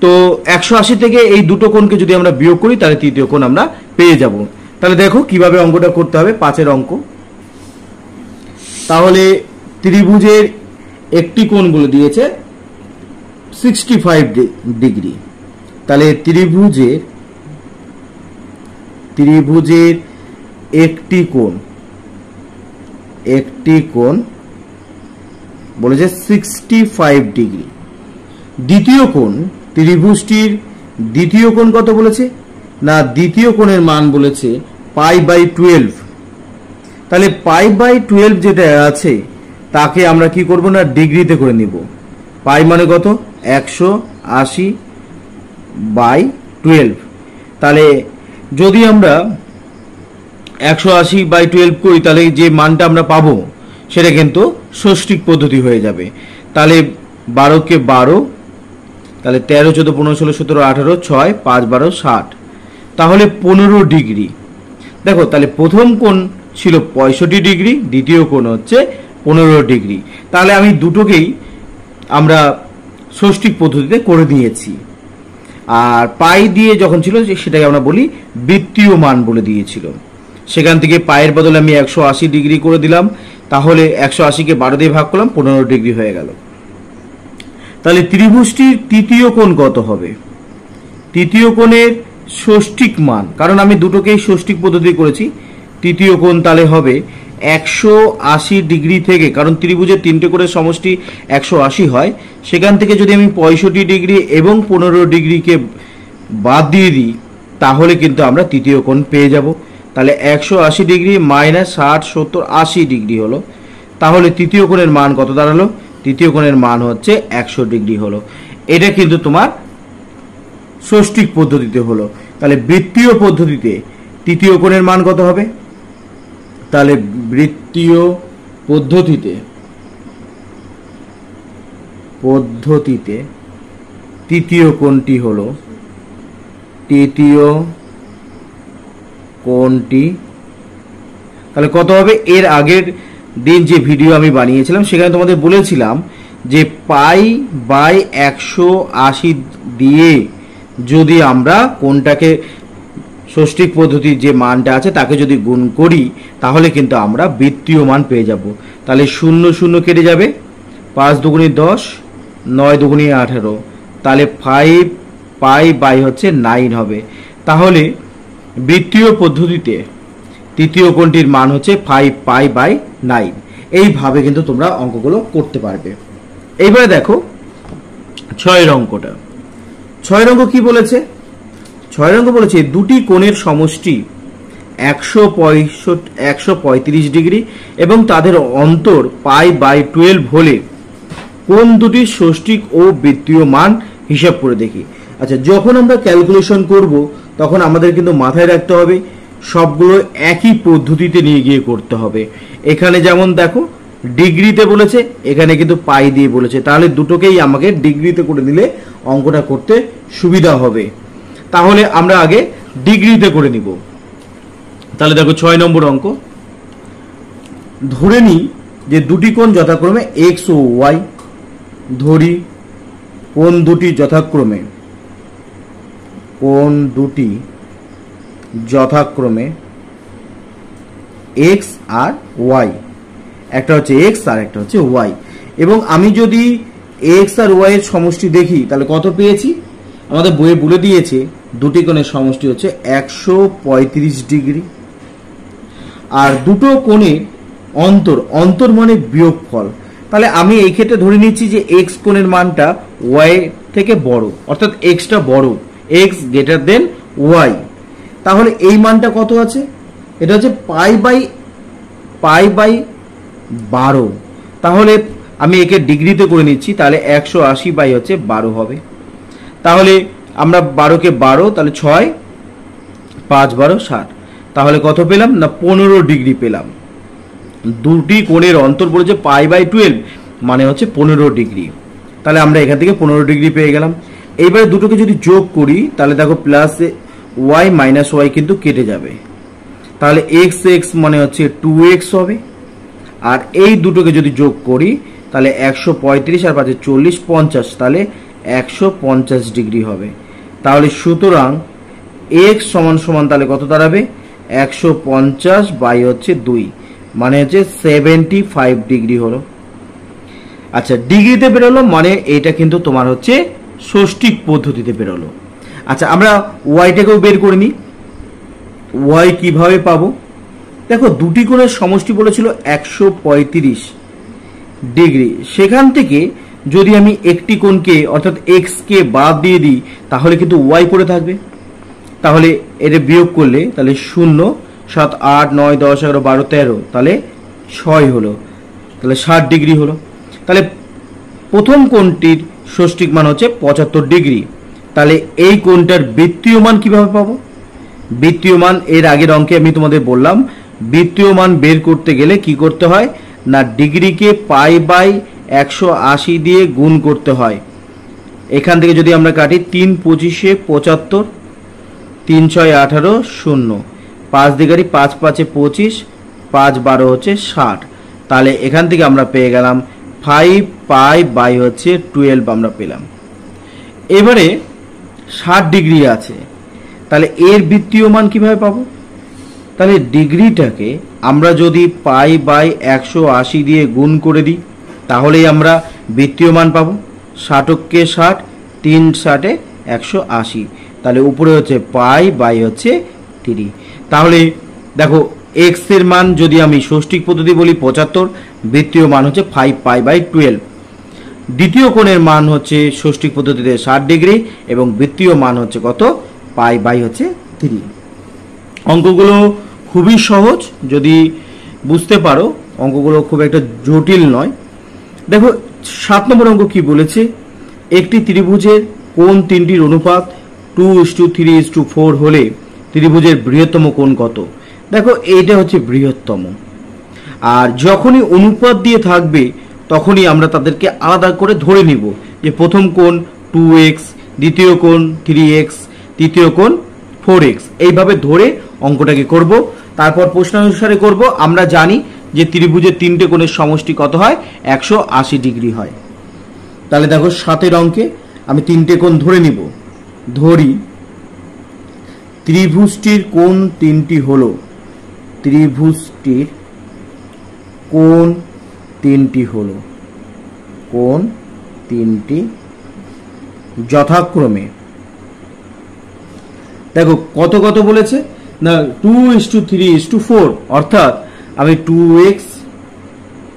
Speaker 1: তো 180 থেকে এই দুটো কোণকে যদি আমরা বিয়োগ করি তাহলে তৃতীয় কোণ আমরা পেয়ে যাব। তাহলে দেখো কিভাবে অঙ্কটা করতে হবে, 5-এর অঙ্ক। তাহলে ত্রিভুজের একটি কোণ বলে দিয়েছে 65 ডিগ্রি। তাহলে ত্রিভুজের একটি কোণ বলেছে 65 ডিগ্রি। দ্বিতীয় কোণ ত্রিভুজটির দ্বিতীয় কোণ কত বলেছে না, দ্বিতীয় কোণের মান বলেছে π/12। তাহলে π/12 যেটা আছে তাকে আমরা কি করব না ডিগ্রিতে করে নিব। পাই মানে কত 180/12। তাহলে যদি আমরা 180/12 করি তাহলে যে মানটা আমরা পাবো সেটা কিন্তু ষষ্ঠিক পদ্ধতি হয়ে যাবে। তাহলে 12 কে 12, তাহলে 13 14 15 16 17 18 6 5 12 60, তাহলে 15 ডিগ্রি। দেখো তাহলে প্রথম কোণ ছিল 65 ডিগ্রি, দ্বিতীয় কোণ হচ্ছে 15 ডিগ্রি। তাহলে আমি দুটোকেই আমরা ষষ্ঠিক পদ্ধতিতে করে দিয়েছি। আর পাই দিয়ে যখন ছিল সেটাকে আমরা বলি বৃত্তীয় মান বলে দিয়েছিল। সেখান থেকে পায়ের বদলে আমি 180 ডিগ্রি করে দিলাম, তাহলে 180কে 12 দিয়ে ভাগ করলাম, 15 ডিগ্রি হয়ে গেল। তাহলে ত্রিভুজটির তৃতীয় কোণ কত হবে, তৃতীয় কোণের ষষ্ঠিক মান, কারণ আমি দুটোকেই ষষ্ঠিক পদ্ধতি করেছি, তৃতীয় কোণ তাহলে হবে 180 ডিগ্রি থেকে, কারণ ত্রিভুজের তিনটে করে সমষ্টি 180 হয়, সেখান থেকে যদি আমি 65 ডিগ্রি এবং 15 ডিগ্রিকে বাদ দিয়ে দিই তাহলে কিন্তু আমরা তৃতীয় কোণ পেয়ে যাব। তাহলে 180 ডিগ্রি মাইনাস 60 70 80 ডিগ্রি হলো। তাহলে তৃতীয় কোণের মান কত দাঁড়ালো, তৃতীয় কোণের মান হচ্ছে 100 ডিগ্রি হলো। এটা কিন্তু তোমার ষষ্ঠিক পদ্ধতিতে হলো। তাহলে বৃত্তীয় পদ্ধতিতে তৃতীয় কোণের মান কত হবে, তাহলে বৃত্তীয় পদ্ধতিতে তৃতীয় কোণটি হলো, তৃতীয় কোণটি তাহলে কত হবে, এর আগের দিন যে ভিডিও আমি বানিয়েছিলাম সেখানে তোমাদের বলেছিলাম যে π/180 দিয়ে যদি আমরা কোণটাকে ষষ্ঠিক পদ্ধতির যে মানটা আছে তাকে যদি গুণ করি তাহলে কিন্তু আমরা বৃত্তীয় মান পেয়ে যাব। তাহলে 0 0 কেটে যাবে, 5 দুগুণে 10, 9 দুগুণে 18, তাহলে 5 পাই বাই হচ্ছে 9 হবে। তাহলে বৃত্তীয় পদ্ধতিতে তৃতীয় কোণটির মান হচ্ছে 5 পাই বাই 9। এইভাবে কিন্তু তোমরা অঙ্কগুলো করতে পারবে। এইবারে দেখো 6 অঙ্কটা। 6 অঙ্ক কি বলেছে? 6 অঙ্ক বলেছে দুটি কোণের সমষ্টি 135 ডিগ্রি এবং তাদের অন্তর পাই বাই 12 হলে কোণ দুটির ষষ্ঠিক ও বৃত্তীয় মান হিসাব করে দেখি। আচ্ছা, যখন আমরা ক্যালকুলেশন করব তখন আমাদের কিন্তু মাথায় রাখতে হবে সবগুলো একই পদ্ধতিতে নিয়ে গিয়ে করতে হবে। এখানে যেমন দেখো ডিগ্রিতে বলেছে, এখানে কিন্তু পাই দিয়ে বলেছে, তাহলে দুটোকেই আমাকে ডিগ্রিতে করে দিলে অঙ্কটা করতে সুবিধা হবে। তাহলে আমরা আগে ডিগ্রিতে করে নিব। তাহলে দেখো 6 নম্বর অঙ্ক। ধরে নিই যে দুটি কোণ যথাক্রমে এক্স ও ওয়াই। ধরি কোণ দুটি যথাক্রমে এক্স আর ওয়াই, একটা হচ্ছে এক্স আর একটা হচ্ছে ওয়াই। এবং আমি যদি এক্স আর ওয়াই এর সমষ্টি দেখি তাহলে কত পেয়েছি? আমাদের বইয়ে বলে দিয়েছে দুটি কোণের সমষ্টি হচ্ছে 135 ডিগ্রি। আর দুটো কোণের অন্তর মানে বিয়োগফল। তাহলে আমি এই ক্ষেত্রে ধরে নিচ্ছি যে এক্স কোণের মানটা ওয়াই থেকে বড়, অর্থাৎ এক্সটা বড়, এক্স গ্রেটার দেন ওয়াই। তাহলে এই মানটা কত আছে? এটা হচ্ছে পাই বাই 12। তাহলে আমি একে ডিগ্রিতে করে নিচ্ছি, তাহলে 180 বাই হচ্ছে 12 হবে। তাহলে আমরা 12কে 12, তাহলে 6 5 12 60। তাহলে কত পেলাম না 15 ডিগ্রি পেলাম। দুটি কোণের অন্তর বলেছে পাই বাই 12 মানে হচ্ছে 15 ডিগ্রি। তাহলে আমরা এখান থেকে 15 ডিগ্রি পেয়ে গেলাম। এইবারে দুটোকে যদি যোগ করি তাহলে দেখো প্লাস ওয়াই মাইনাস ওয়াই কিন্তু কেটে যাবে। তাহলে এক্স এক্স মানে হচ্ছে 2x হবে। আর এই দুটোকে যদি যোগ করি তাহলে 135 আর 5 40 50, তাহলে 150 ডিগ্রি হবে। তাহলে সুতরাং x সমান সমান তাহলে কত দাঁড়াবে? 150 বাই হচ্ছে 2 মানে হচ্ছে 75 ডিগ্রি হলো। আচ্ছা, ডিগ্রিতে বেরোলো মানে এটা কিন্তু তোমার হচ্ছে ষষ্ঠিক পদ্ধতিতে বেরোলো। আচ্ছা, আমরা ওয়াইটাকেও বের করে নিই। ওয়াই কিভাবে পাবো? দেখো দুটি কোণের সমষ্টি বলেছিল 135 ডিগ্রি। সেখান থেকে যদি আমি একটি কোণকে অর্থাৎ এক্স কে বাদ দিয়ে দিই তাহলে কিন্তু ওয়াই পড়ে থাকবে। তাহলে এটা বিয়োগ করলে তাহলে 0 7 8 9 10 11 12 13, তাহলে 6 হলো, তাহলে 60 ডিগ্রি হলো। তাহলে প্রথম কোণটির ষষ্ঠিক মান হচ্ছে 75 ডিগ্রি। তাহলে এই কোণটার বৃত্তীয় মান কিভাবে পাবো? বৃত্তীয় মান এর আগের অঙ্কে আমি তোমাদের বললাম, বৃত্তীয় মান বের করতে গেলে কি করতে হয় না ডিগ্রিকে পাই বাই 180 দিয়ে গুণ করতে হয়। এখান থেকে যদি আমরা কাটি 3 25 75, 3 6 18 0, 5 দিগারি 5 5 25, 5 12 হচ্ছে 60। তাহলে এখান থেকে আমরা পেয়ে গেলাম 5 পাই বাই হচ্ছে 12 আমরা পেলাম। এবারে 60 ডিগ্রি আছে, তাহলে এর বৃত্তীয় মান কিভাবে পাবো? তাহলে ডিগ্রিটাকে আমরা যদি পাই বাই 180 দিয়ে গুণ করে দিই তাহলেই আমরা বৃত্তীয় মান পাবো। 60কে 60, 3 60 180, তাহলে উপরে হচ্ছে পাই বাই হচ্ছে 3। তাহলে দেখো এক্স এর মান যদি আমি ষষ্ঠিক পদ্ধতি বলি 75, বৃত্তীয় মান হচ্ছে 5 পাই বাই 12। দ্বিতীয় কোণের মান হচ্ছে ষষ্ঠিক পদ্ধতিতে 60 ডিগ্রি এবং বৃত্তীয় মান হচ্ছে কত? পাই বাই হচ্ছে 3। অঙ্কগুলো খুবই সহজ যদি বুঝতে পারো, অঙ্কগুলো খুব একটা জটিল নয়। দেখো 7 নম্বর অঙ্ক কি বলেছে? একটি ত্রিভুজের কোণ তিনটির অনুপাত 2:3:4 হলে ত্রিভুজের বৃহত্তম কোণ কত? দেখো এইটা হচ্ছে বৃহত্তম। আর যখনই অনুপাত দিয়ে থাকবে তখনই আমরা তাদেরকে আলাদা করে ধরে নিব যে প্রথম কোণ 2x, দ্বিতীয় কোণ 3x, তৃতীয় কোণ 4x। এইভাবে ধরে অঙ্কটাকে করব। তারপর প্রশ্নানুসারে করব। আমরা জানি যে ত্রিভুজের তিনটে কোণের সমষ্টি কত হয়? 180 ডিগ্রি হয়। তাহলে দেখো 7 অঙ্কে আমি তিনটে কোণ ধরে নিব। ধরি ত্রিভুজটির কোণ তিনটি হলো, ত্রিভুজটির কোণ তিনটি হলো, কোণ তিনটি যথাক্রমে দেখো কত কত বলেছে না 2:3:4, অর্থাৎ আমি 2x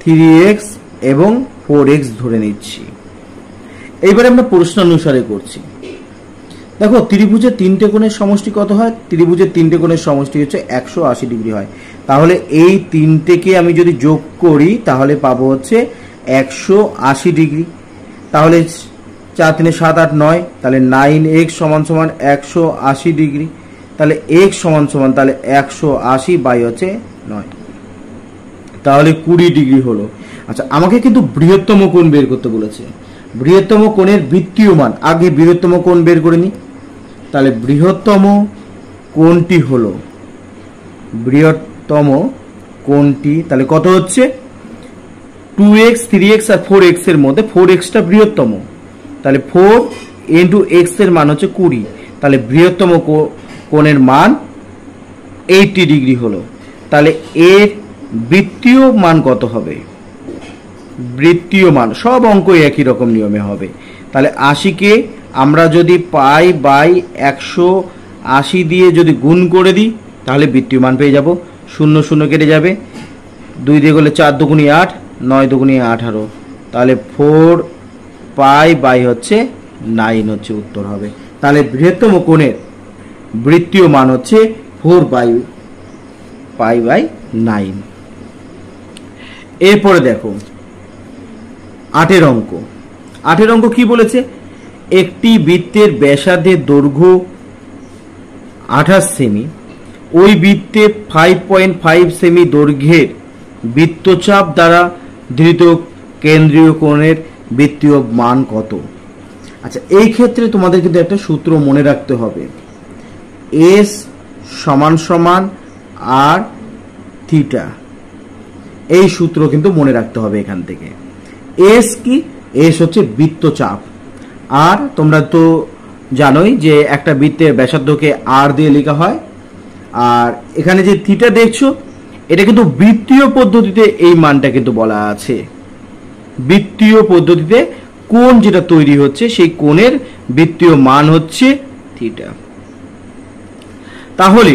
Speaker 1: 3x এবং 4x ধরে নিচ্ছি। এইবারে আমরা প্রশ্ন অনুসারে করছি। দেখো ত্রিভুজের তিনটে কোণের সমষ্টি কত হয়? ত্রিভুজের তিনটে কোণের সমষ্টি হচ্ছে 180 ডিগ্রি হয়। তাহলে এই তিনটেকে আমি যদি যোগ করি তাহলে পাবো হচ্ছে 180 ডিগ্রি। তাহলে 4 3 7 8 9, তাহলে 9x সমান সমান 180 ডিগ্রি। তাহলে x সমান সমান তাহলে 180 বাই হচ্ছে 9, তাহলে 20 ডিগ্রি হলো। আচ্ছা, আমাকে কিন্তু বৃহত্তম কোণ বের করতে বলেছে। বৃহত্তম কোণের বৃত্তীয় মান, আগে বৃহত্তম কোণ বের করে নিই। তাহলে বৃহত্তম কোণটি হলো, বৃহত্তম কোণটি তাহলে কত হচ্ছে? 2x 3x আর 4x এর মধ্যে 4xটা বৃহত্তম, তাহলে 4 ইন্টু x এর মান হচ্ছে 20, তাহলে বৃহত্তম কোণের মান 80 ডিগ্রি হলো। তাহলে এর বৃত্তীয় মান কত হবে? বৃত্তীয় মান সব অঙ্কই একই রকম নিয়মে হবে। তাহলে 80কে আমরা যদি পাই বাই 180 দিয়ে যদি গুণ করে দিই তাহলে বৃত্তীয় মান পেয়ে যাব। 0 0 কেটে যাবে, 2 দিয়ে গেলে 4 দুগুণে 8, 9 দুগুণে 18, তাহলে 4 পাই বাই হচ্ছে 9 হচ্ছে উত্তর হবে। তাহলে বৃহত্তম কোণের বৃত্তীয় মান হচ্ছে 4 পাই বাই 9। এরপরে দেখো 8 অঙ্ক। 8 অঙ্ক কি বলেছে? একটি বৃত্তের ব্যাসার্ধের দৈর্ঘ্য 28 সেমি, ওই বৃত্তে 5.5 সেমি দৈর্ঘ্যের বৃত্তচাপ দ্বারা ধৃত কেন্দ্রীয় কোণের বৃত্তীয় মান কত? আচ্ছা, এই ক্ষেত্রে তোমাদের কিন্তু একটা সূত্র মনে রাখতে হবে, এস সমান সমান আর থিটা। এই সূত্র কিন্তু মনে রাখতে হবে এখান থেকে। এস কি? এস হচ্ছে বৃত্তচাপ। আর তোমরা তো জানোই যে একটা বৃত্তের ব্যাসার্ধকে আর দিয়ে লেখা হয়। আর এখানে যে থিটা দেখছো এটা কিন্তু বৃত্তীয় পদ্ধতিতে এই মানটা কিন্তু বলা আছে। বৃত্তীয় পদ্ধতিতে কোণ যেটা তৈরি হচ্ছে সেই কোণের বৃত্তীয় মান হচ্ছে থিটা। তাহলে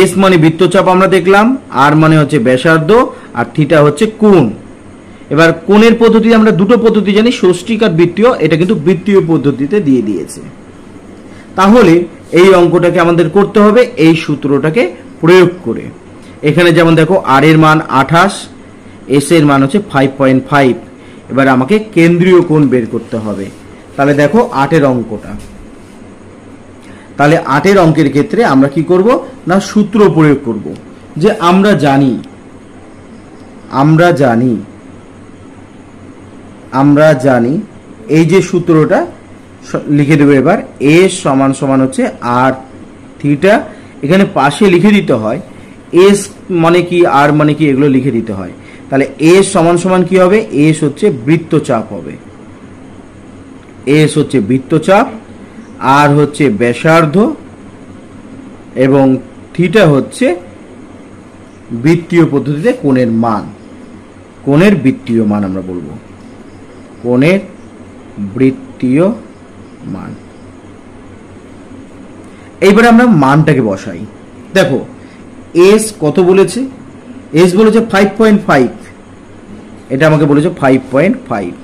Speaker 1: এস মানে বৃত্তচাপ আমরা দেখলাম, আর মানে হচ্ছে ব্যাসার্ধ, আর থিটা হচ্ছে কোণ। এবার কোণের পদ্ধতি আমরা দুটো পদ্ধতি জানি, ষষ্ঠিক আর বৃত্তীয়। এটা কিন্তু বৃত্তীয় পদ্ধতিতে দিয়ে দিয়েছে। তাহলে এই অঙ্কটাকে আমাদের করতে হবে এই সূত্রটাকে প্রয়োগ করে। এখানে যেমন দেখো আর এর মান 28, এস এর মান হচ্ছে 5.5। এবার আমাকে কেন্দ্রীয় কোণ বের করতে হবে। তাহলে দেখো 8 অঙ্কটা। তাহলে 8 অঙ্কের ক্ষেত্রে আমরা কি করব না সূত্র প্রয়োগ করব। যে আমরা জানি এই যে সূত্রটা লিখে দেবো। এবার এস সমান সমান হচ্ছে আর থিটা। এখানে পাশে লিখে দিতে হয় এস মানে কি আর মানে কি, এগুলো লিখে দিতে হয়। তাহলে এস সমান সমান কি হবে? এস হচ্ছে বৃত্তচাপ হবে, এস হচ্ছে বৃত্তচাপ, আর হচ্ছে ব্যাসার্ধ, এবং থিটা হচ্ছে বৃত্তীয় পদ্ধতিতে কোণের মান, কোণের বৃত্তীয় মান আমরা বলবো, কোণের বৃত্তীয় মান। এইবারে আমরা মানটাকে বসাই। দেখো এস কত বলেছে? এস বলেছে 5.5, এটা আমাকে বলেছে 5.5।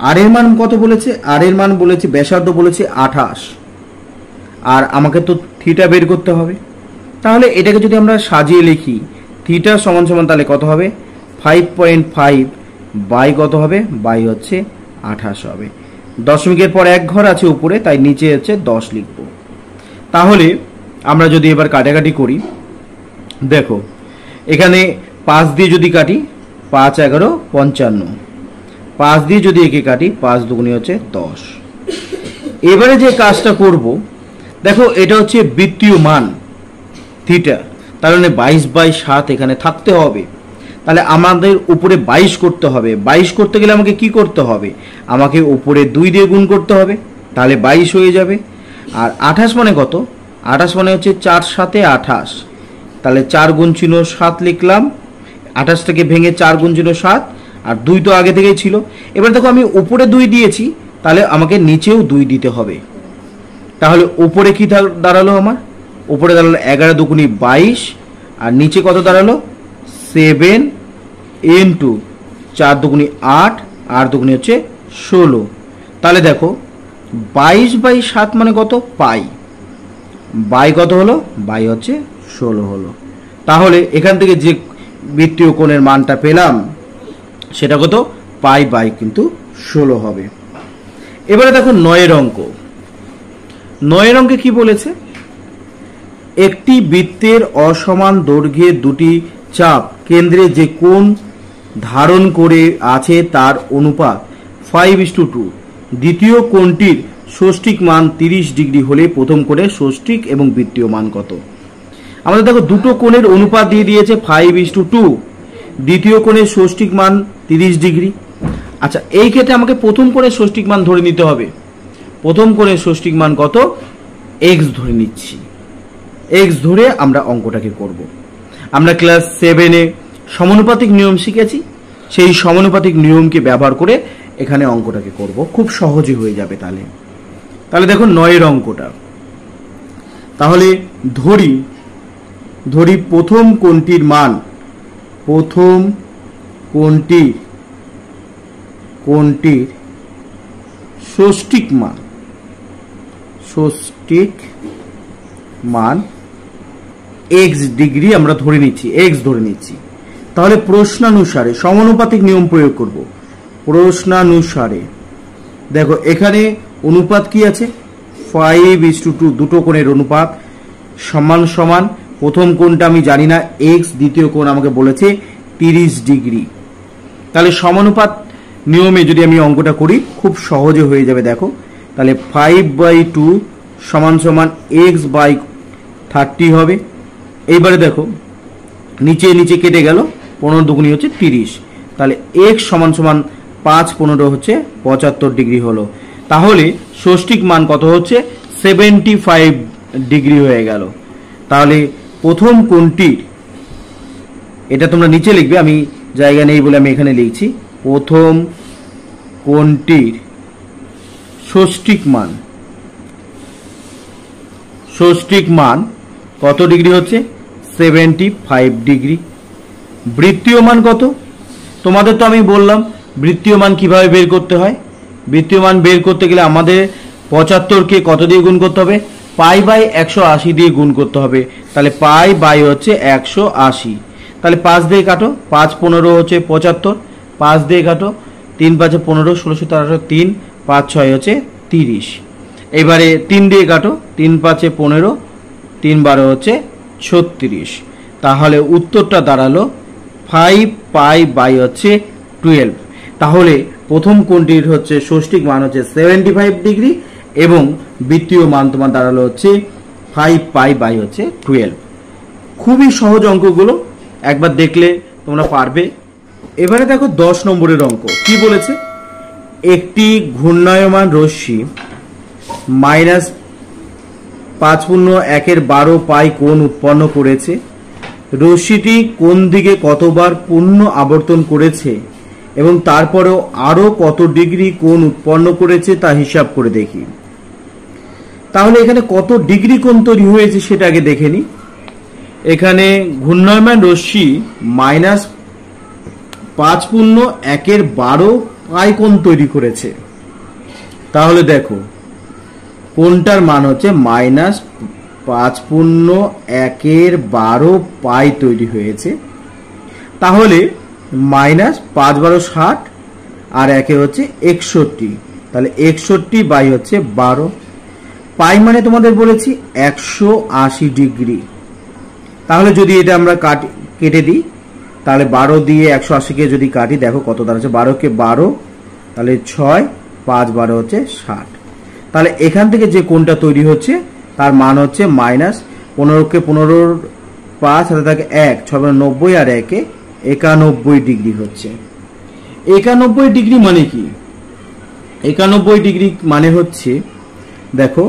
Speaker 1: আর এর মান কত বলেছে? আর এর মান বলেছে ব্যাসার্ধ বলেছে 28, আর আমাকে তো থিটা বের করতে হবে। তাহলে এটাকে যদি আমরা সাজিয়ে লিখি থিটা সমান সমান তাহলে কত হবে? 5.5 বাই কত হবে? বাই হচ্ছে 28 হবে। দশমিকের পর এক ঘর আছে উপরে, তাই নিচে হচ্ছে 10 লিখব। তাহলে আমরা যদি এবার কাটাকাটি করি, দেখো এখানে 5 দিয়ে যদি কাটি 5 11 55, 5 দিয়ে যদি একে কাটি 5 দুগুণে হচ্ছে 10। এবারে যে কাজটা করব, দেখো এটা হচ্ছে বৃত্তীয় মান থিটা, তার মানে 22/7 এখানে থাকতে হবে। তাহলে আমাদের উপরে 22 করতে হবে। 22 করতে গেলে আমাকে কি করতে হবে? আমাকে উপরে 2 দিয়ে গুণ করতে হবে, তাহলে 22 হয়ে যাবে। আর 28 মানে কত? 28 মানে হচ্ছে 4 7 28, তাহলে 4 গুণ চিহ্ন 7 লিখলাম। 28টাকে ভেঙে 4 গুণ চিহ্ন 7, আর 2 তো আগে থেকেই ছিল। এবার দেখো আমি উপরে 2 দিয়েছি, তাহলে আমাকে নিচেও 2 দিতে হবে। তাহলে উপরে কি দাঁড়ালো আমার? উপরে দাঁড়ালো 11 দুগুণি 22, আর নিচে কত দাঁড়ালো? 7 ইন্টু 4 দুগুণি 8, 8 দুগুণি হচ্ছে 16। তাহলে দেখো 22/7 মানে কত? পাই। বাই কত হলো? বাই হচ্ছে 16 হলো। তাহলে এখান থেকে যে বৃত্তীয় কোণের মানটা পেলাম সেটা কত? পাই বাই কিন্তু 16 হবে। এবারে দেখো 9 অঙ্ক। 9 অঙ্কে কি বলেছে? একটি বৃত্তের অসমান দৈর্ঘ্যের দুটি চাপ কেন্দ্রে যে কোণ ধারণ করে আছে তার অনুপাত 5:2। দ্বিতীয় কোণটির ষষ্ঠিক মান 30 ডিগ্রি হলে প্রথম কোণের ষষ্ঠিক এবং বৃত্তীয় মান কত? আমাদের দেখো দুটো কোণের অনুপাত দিয়ে দিয়েছে 5:2, দ্বিতীয় কোণের ষষ্ঠিক মান 30 ডিগ্রি। আচ্ছা, এই ক্ষেত্রে আমাকে প্রথম কোণের ষষ্ঠিক মান ধরে নিতে হবে। প্রথম কোণের ষষ্ঠিক মান কত? x ধরে নিচ্ছি। x ধরে আমরা অঙ্কটাকে করব। আমরা ক্লাস 7-এ সমানুপাতিক নিয়ম শিখেছি, সেই সমানুপাতিক নিয়মকে ব্যবহার করে এখানে অঙ্কটাকে করব, খুব সহজে হয়ে যাবে। তাহলে দেখো 9 অঙ্কটা। তাহলে ধরি প্রথম কোণটির মান, প্রথম কোণটির ষষ্ঠিক মান x ডিগ্রি আমরা ধরে নিচ্ছি, x ধরে নিচ্ছি। তাহলে প্রশ্নানুসারে সমানুপাতিক নিয়ম প্রয়োগ করব। প্রশ্নানুসারে দেখো এখানে অনুপাত কি আছে? 5:2, দুটো কোণের অনুপাত সমান সমান। প্রথম কোণটা আমি জানি না x, দ্বিতীয় কোণ আমাকে বলেছে 30 ডিগ্রি। তাহলে সমানুপাত নিয়মে যদি আমি অঙ্কটা করি খুব সহজে হয়ে যাবে। দেখো তাহলে 5/2 সমান সমান x/30 হবে। এইবারে দেখো নিচে নিচে কেটে গেল, 15 দুগুণি হচ্ছে 30। তাহলে x সমান সমান 5×15 হচ্ছে 75 ডিগ্রি হলো। তাহলে ষষ্ঠিক মান কত হচ্ছে? 75 ডিগ্রি হয়ে গেল। তাহলে প্রথম কোণটির, এটা তোমরা নিচে লিখবে, আমি জায়গা নেই বলে আমি এখানে লিখছি, প্রথম কোণটির ষষ্ঠিক মান কত ডিগ্রি হচ্ছে? 75 ডিগ্রি। বৃত্তীয় মান কত? তোমাদের তো আমি বললাম বৃত্তীয় মান কিভাবে বের করতে হয়। বৃত্তীয় মান বের করতে গেলে আমাদের 75কে কত দিয়ে গুণ করতে হবে? π/180 দিয়ে গুণ করতে হবে। তাহলে পাই বাই হচ্ছে 180। তাহলে 5 দিয়ে কাটো, 5×15 হচ্ছে 75, 5 দিয়ে কাটো, 3×5 15, 16 18, 3 5 6 হচ্ছে 30। এবারে 3 দিয়ে কাটো, 3×5 15, 3 12 হচ্ছে 36। তাহলে উত্তরটা দাঁড়ালো 5π হচ্ছে 12। তাহলে প্রথম কোণটির হচ্ছে ষষ্ঠিক মান হচ্ছে 75 ডিগ্রি এবং বৃত্তীয় মান তোমার দাঁড়ালো হচ্ছে 5π হচ্ছে 12। খুবই সহজ অঙ্কগুলো, একবার দেখলে তোমরা পারবে। এবারে দেখো 10 নম্বরের অঙ্ক কি বলেছে? একটি ঘূর্ণায়মান রশ্মি -5.1/12 কোণ উৎপন্ন করেছে। রশ্মিটি কোন দিকে কতবার পূর্ণ আবর্তন করেছে এবং তারপরেও আরো কত ডিগ্রি কোণ উৎপন্ন করেছে তা হিসাব করে দেখি। তাহলে এখানে কত ডিগ্রি কোণ তৈরি হয়েছে সেটা আগে দেখে নি। এখানে ঘূর্ণায়মান রশ্মি -5.1/12 কোণ তৈরি করেছে। তাহলে দেখো কোণটার মান হচ্ছে -5.1/12 তৈরি হয়েছে। তাহলে -5×12 = 60 আর 1 হচ্ছে 61। তাহলে 61 হচ্ছে 12। পাই মানে তোমাদের বলেছি 180 ডিগ্রি। তাহলে যদি এটা আমরা কেটে দিই, তাহলে 12 দিয়ে 180কে যদি কাটি দেখো কত দাঁড়াচ্ছে? 12কে 12, তাহলে 6, 5 12 হচ্ছে 60। তাহলে এখান থেকে যে কোণটা তৈরি হচ্ছে তার মান হচ্ছে -15কে 15, 5 হাতে থাকে 1, 6 90 আর 1-এ 91 ডিগ্রি হচ্ছে। 91 ডিগ্রি মানে কি? 91 ডিগ্রি মানে হচ্ছে দেখো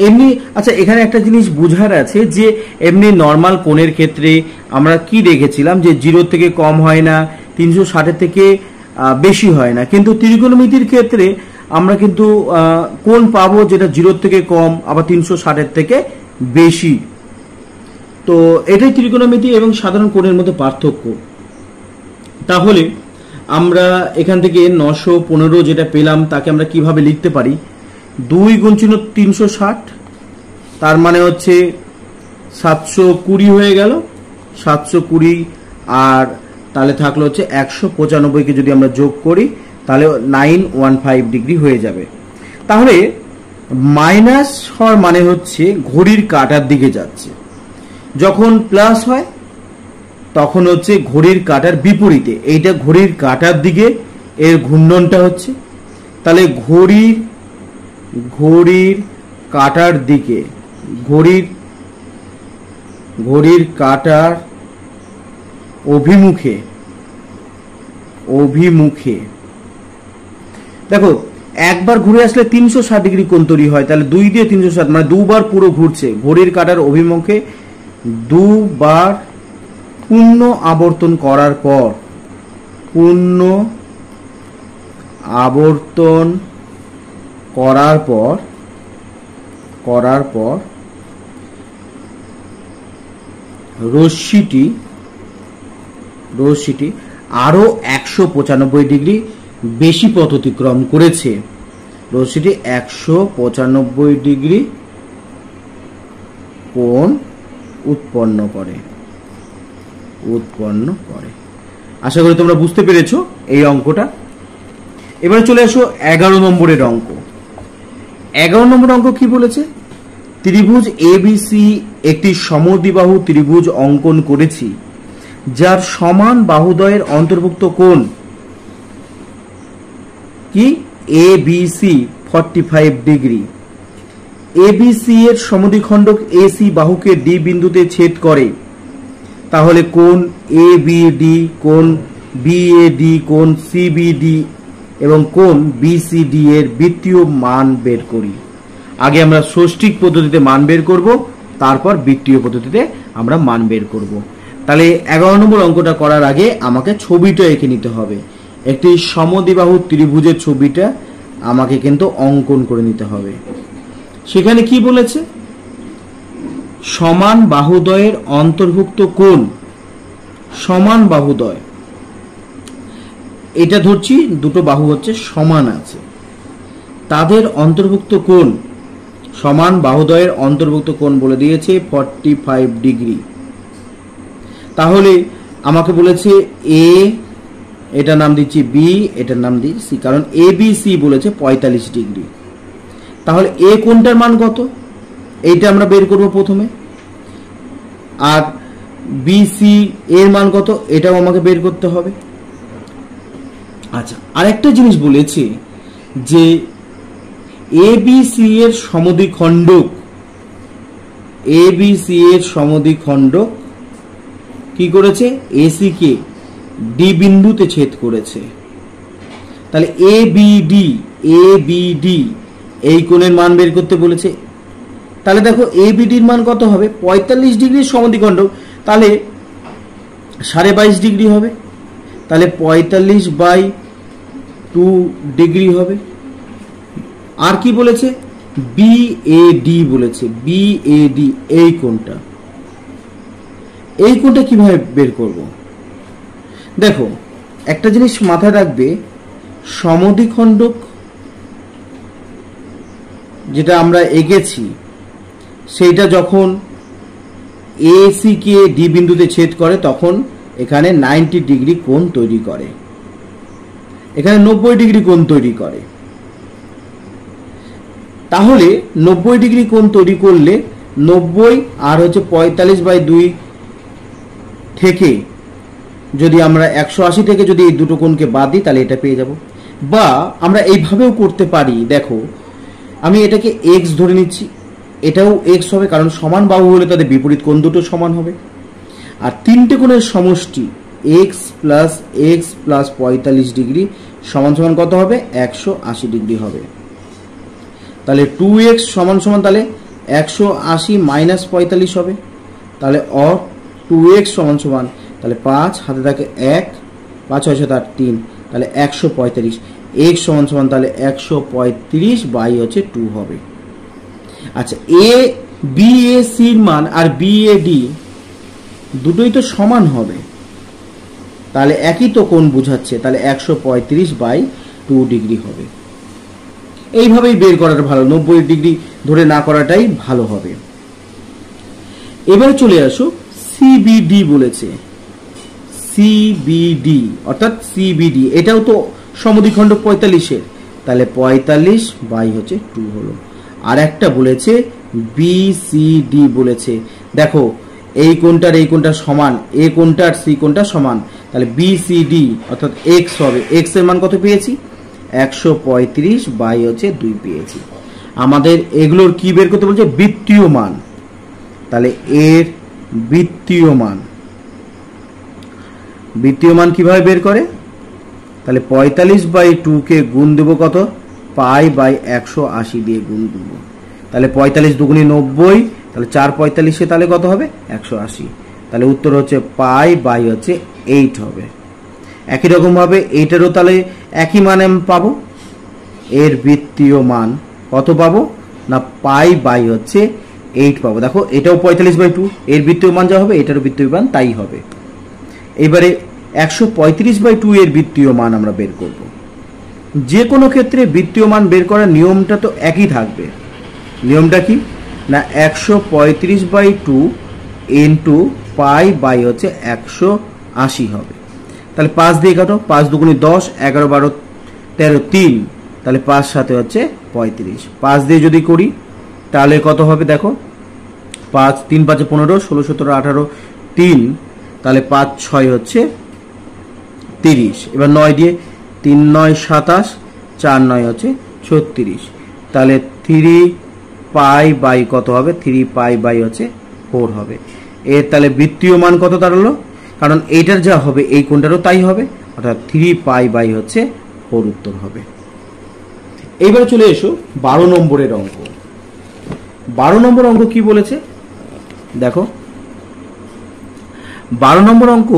Speaker 1: এমনি। আচ্ছা, এখানে একটা জিনিস বুঝার আছে যে এমনি নর্মাল কোণের ক্ষেত্রে আমরা কি দেখেছিলাম যে 0 থেকে কম হয় না, 360 থেকে বেশি হয় না, কিন্তু ত্রিকোণমিতির ক্ষেত্রে আমরা কিন্তু কোণ পাবো যেটা 0 থেকে কম, আবার 360 থেকে বেশি। তো এটাই ত্রিকোণমিতি এবং সাধারণ কোণের মধ্যে পার্থক্য। তাহলে আমরা এখান থেকে 915 যেটা পেলাম তাকে আমরা কিভাবে লিখতে পারি? 2 গুণ চিহ্ন 360, তার মানে হচ্ছে 720 হয়ে গেল। 720 আর তাহলে থাকলো হচ্ছে 195কে যদি আমরা যোগ করি তাহলে 915 ডিগ্রি হয়ে যাবে। তাহলে মাইনাস হওয়ার মানে হচ্ছে ঘড়ির কাঁটার দিকে যাচ্ছে, যখন প্লাস হয় তখন হচ্ছে ঘড়ির কাঁটার বিপরীতে। এইটা ঘড়ির কাঁটার দিকে এর ঘূর্ণনটা হচ্ছে, তাহলে ঘড়ির কাঁটার দিকে, ঘড়ির কাঁটার অভিমুখে দেখো একবার ঘুরে আসলে 360 ডিগ্রি কোণ তৈরি হয়, তাহলে 2 দিয়ে 360 মানে দুবার পুরো ঘুরছে। ঘড়ির কাঁটার অভিমুখে দুবার পূর্ণ আবর্তন করার পর রশ্মিটি আরো 195 ডিগ্রি বেশি পথ অতিক্রম করেছে। রশ্মিটি 195 ডিগ্রি কোণ উৎপন্ন করে। আশা করি তোমরা বুঝতে পেরেছো এই অঙ্কটা। এবারে চলে আসো 11 নম্বরের অঙ্ক। 11 নম্বর অঙ্ক কি বলেছে? ত্রিভুজ এবিসি একটি সমদ্বিবাহু ত্রিভুজ অঙ্কন করেছি, যার সমান বাহুদ্বয়ের অন্তর্ভুক্ত কোণ কি? ABC 45 degree. এবিসি এর সমদ্বিখণ্ডক এসি বাহুকে ডি বিন্দুতে ছেদ করে, তাহলে কোণ এবিডি, কোণ বিএডি, কোণ সিবিডি এবং কোণ বিসিডি এর বৃত্তীয় মান বের করি। আগে আমরা ষষ্ঠিক পদ্ধতিতে মান বের করব, তারপর বৃত্তীয় পদ্ধতিতে আমরা মান বের করব। তাহলে 11 নম্বর অঙ্কটা করার আগে আমাকে ছবিটা এঁকে নিতে হবে। একটি সমদ্বিবাহু ত্রিভুজের ছবিটা আমাকে কিন্তু অঙ্কন করে নিতে হবে। সেখানে কি বলেছে? সমান বাহুদ্বয়ের অন্তর্ভুক্ত কোণ, সমান বাহুদ্বয়, এটা ধরছি দুটো বাহু হচ্ছে সমান আছে, তাদের অন্তর্ভুক্ত কোণ, সমান বাহুদ্বয়ের অন্তর্ভুক্ত কোণ বলে দিয়েছে 45 ডিগ্রি। তাহলে আমাকে বলেছে এ, এটা নাম দিচ্ছি বি, এটার নাম দিচ্ছি সি, কারণ এ বি সি বলেছে 45 ডিগ্রি। তাহলে এ কোণটার মান কত? এইটা আমরা বের করব প্রথমে। আর বি সি এর মান কত? এটাও আমাকে বের করতে হবে। আচ্ছা, আরেকটা জিনিস বলেছে যে এবিসি এর সমদ্বিখণ্ডক, এবিসি এর সমদ্বিখণ্ডক কি করেছে? এসি কে ডি বিন্দুতে ছেদ করেছে। তাহলে এবিডি এই কোণের মান বের করতে বলেছে। তাহলে দেখো এবিডির মান কত হবে? 45 ডিগ্রির সমদ্বিখণ্ডক, তাহলে 22.5 ডিগ্রি হবে। তাহলে 45/2 ডিগ্রি হবে। আর কি বলেছে? বিএডি বলেছে, বিএডি এই কোণটা, এই কোণটা কিভাবে বের করব? দেখো একটা জিনিস মাথায় রাখবে, সমদ্বিখণ্ডক যেটা আমরা এঁকেছি সেইটা যখন এসি কে ডি বিন্দুতে ছেদ করে তখন এখানে 90 ডিগ্রি কোণ তৈরি করে, এখানে 90 ডিগ্রি কোণ তৈরি করে। তাহলে 90 ডিগ্রি কোণ তৈরি করলে 90 আর হচ্ছে 45/2 থেকে যদি আমরা 180 থেকে যদি এই দুটো কোণকে বাদ দিই তাহলে এটা পেয়ে যাব। বা আমরা এইভাবেও করতে পারি, দেখো আমি এটাকে x ধরে নিচ্ছি, এটাও x হবে কারণ সমান বাহু হলে তাদের বিপরীত কোণ দুটো সমান হবে। আর তিনটে কোণের সমষ্টি x প্লাস 45 ডিগ্রি সমান সমান কত হবে? 180 ডিগ্রি হবে। তাহলে 2x সমান সমান তাহলে 180 মাইনাস 45 হবে। তাহলে 2x সমান সমান তাহলে 5 হাতে থাকে 1, 5 6 7 8 3, তাহলে 145। x সমান সমান তাহলে 135 বাই হচ্ছে 2 হবে। আচ্ছা, এ বি এ সির মান আর বি এ ডি দুটোই তো সমান হবে, তাহলে একই তো কোণ বোঝাচ্ছে, তাহলে 135 বাই 2 ডিগ্রি হবে। এইভাবেই বের করাটা ভালো, 90 ডিগ্রি ধরে না করাটাই ভালো হবে। এবারে চলে আসো, সিবিডি বলেছে, সিবিডি অর্থাৎ সিবিডি এটাও তো সমদ্বিখণ্ড 45-এর, তাহলে 45 বাই হচ্ছে 2 হলো। আর একটা বলেছে বিসিডি বলেছে, দেখো এই কোণটার এই কোণটা সমান, এ কোণটার সি কোণটা সমান, তাহলে বিসিডি অর্থাৎ এক্স হবে, এক্স এর মান কত পেয়েছি 135 বাই হচ্ছে 2 পেয়েছি। আমাদের এগুলোর কি বের করতে বলছে, বৃত্তীয় মান, তাহলে এর বৃত্তীয় মান, বৃত্তীয় মান কিভাবে বের করে, তাহলে 45 বাই 2 কে গুণ দেব কত, পাই বাই 180 দিয়ে গুণ দেব, তাহলে 45 দুগুণে 90, তাহলে 4 45-এ তাহলে কত হবে 180, তাহলে উত্তর হচ্ছে পাই বাই হচ্ছে 8 হবে। একই রকম ভাবে এইটারও তাহলে একই মান আমি পাবো, এর বৃত্তীয় মান কত পাবো না পাই বাই হচ্ছে 8 পাবো। দেখো এটাও 45 বাই 2, এর বৃত্তীয় মান যা হবে এটারও বৃত্তীয় মান তাই হবে। এবারে 135 বাই 2 এর বৃত্তীয় মান আমরা বের করব। যে কোনো ক্ষেত্রে বৃত্তীয় মান বের করার নিয়মটা তো একই থাকবে। নিয়মটা কি না 135 বাই 2 ইন্টু পাই বাই হচ্ছে 180 হবে। তাহলে 5 দিয়ে কাটো, 5 দুগুণে 10, 11 12 13 3, তাহলে 5 সাথে হচ্ছে 35, 5 দিয়ে যদি করি তাহলে কত হবে দেখো, 5 3 5 15 16 17 18 3, তাহলে 5 6 হচ্ছে 30। এবার 9 দিয়ে 3 9 27, 4 9 হচ্ছে 36, তাহলে 3 পাই বাই কত হবে, 3 পাই বাই হচ্ছে 4 হবে। এর তাহলে বৃত্তীয় মান কত দাঁড়ালো, কারণ এইটার যা হবে এই কোণটারও তাই হবে, অর্থাৎ 3 পাই বাই হচ্ছে 4 উত্তর হবে। এইবার চলে এসো 12 নম্বরের অঙ্ক। 12 নম্বর অঙ্ক কি বলেছে দেখো, 12 নম্বর অঙ্ক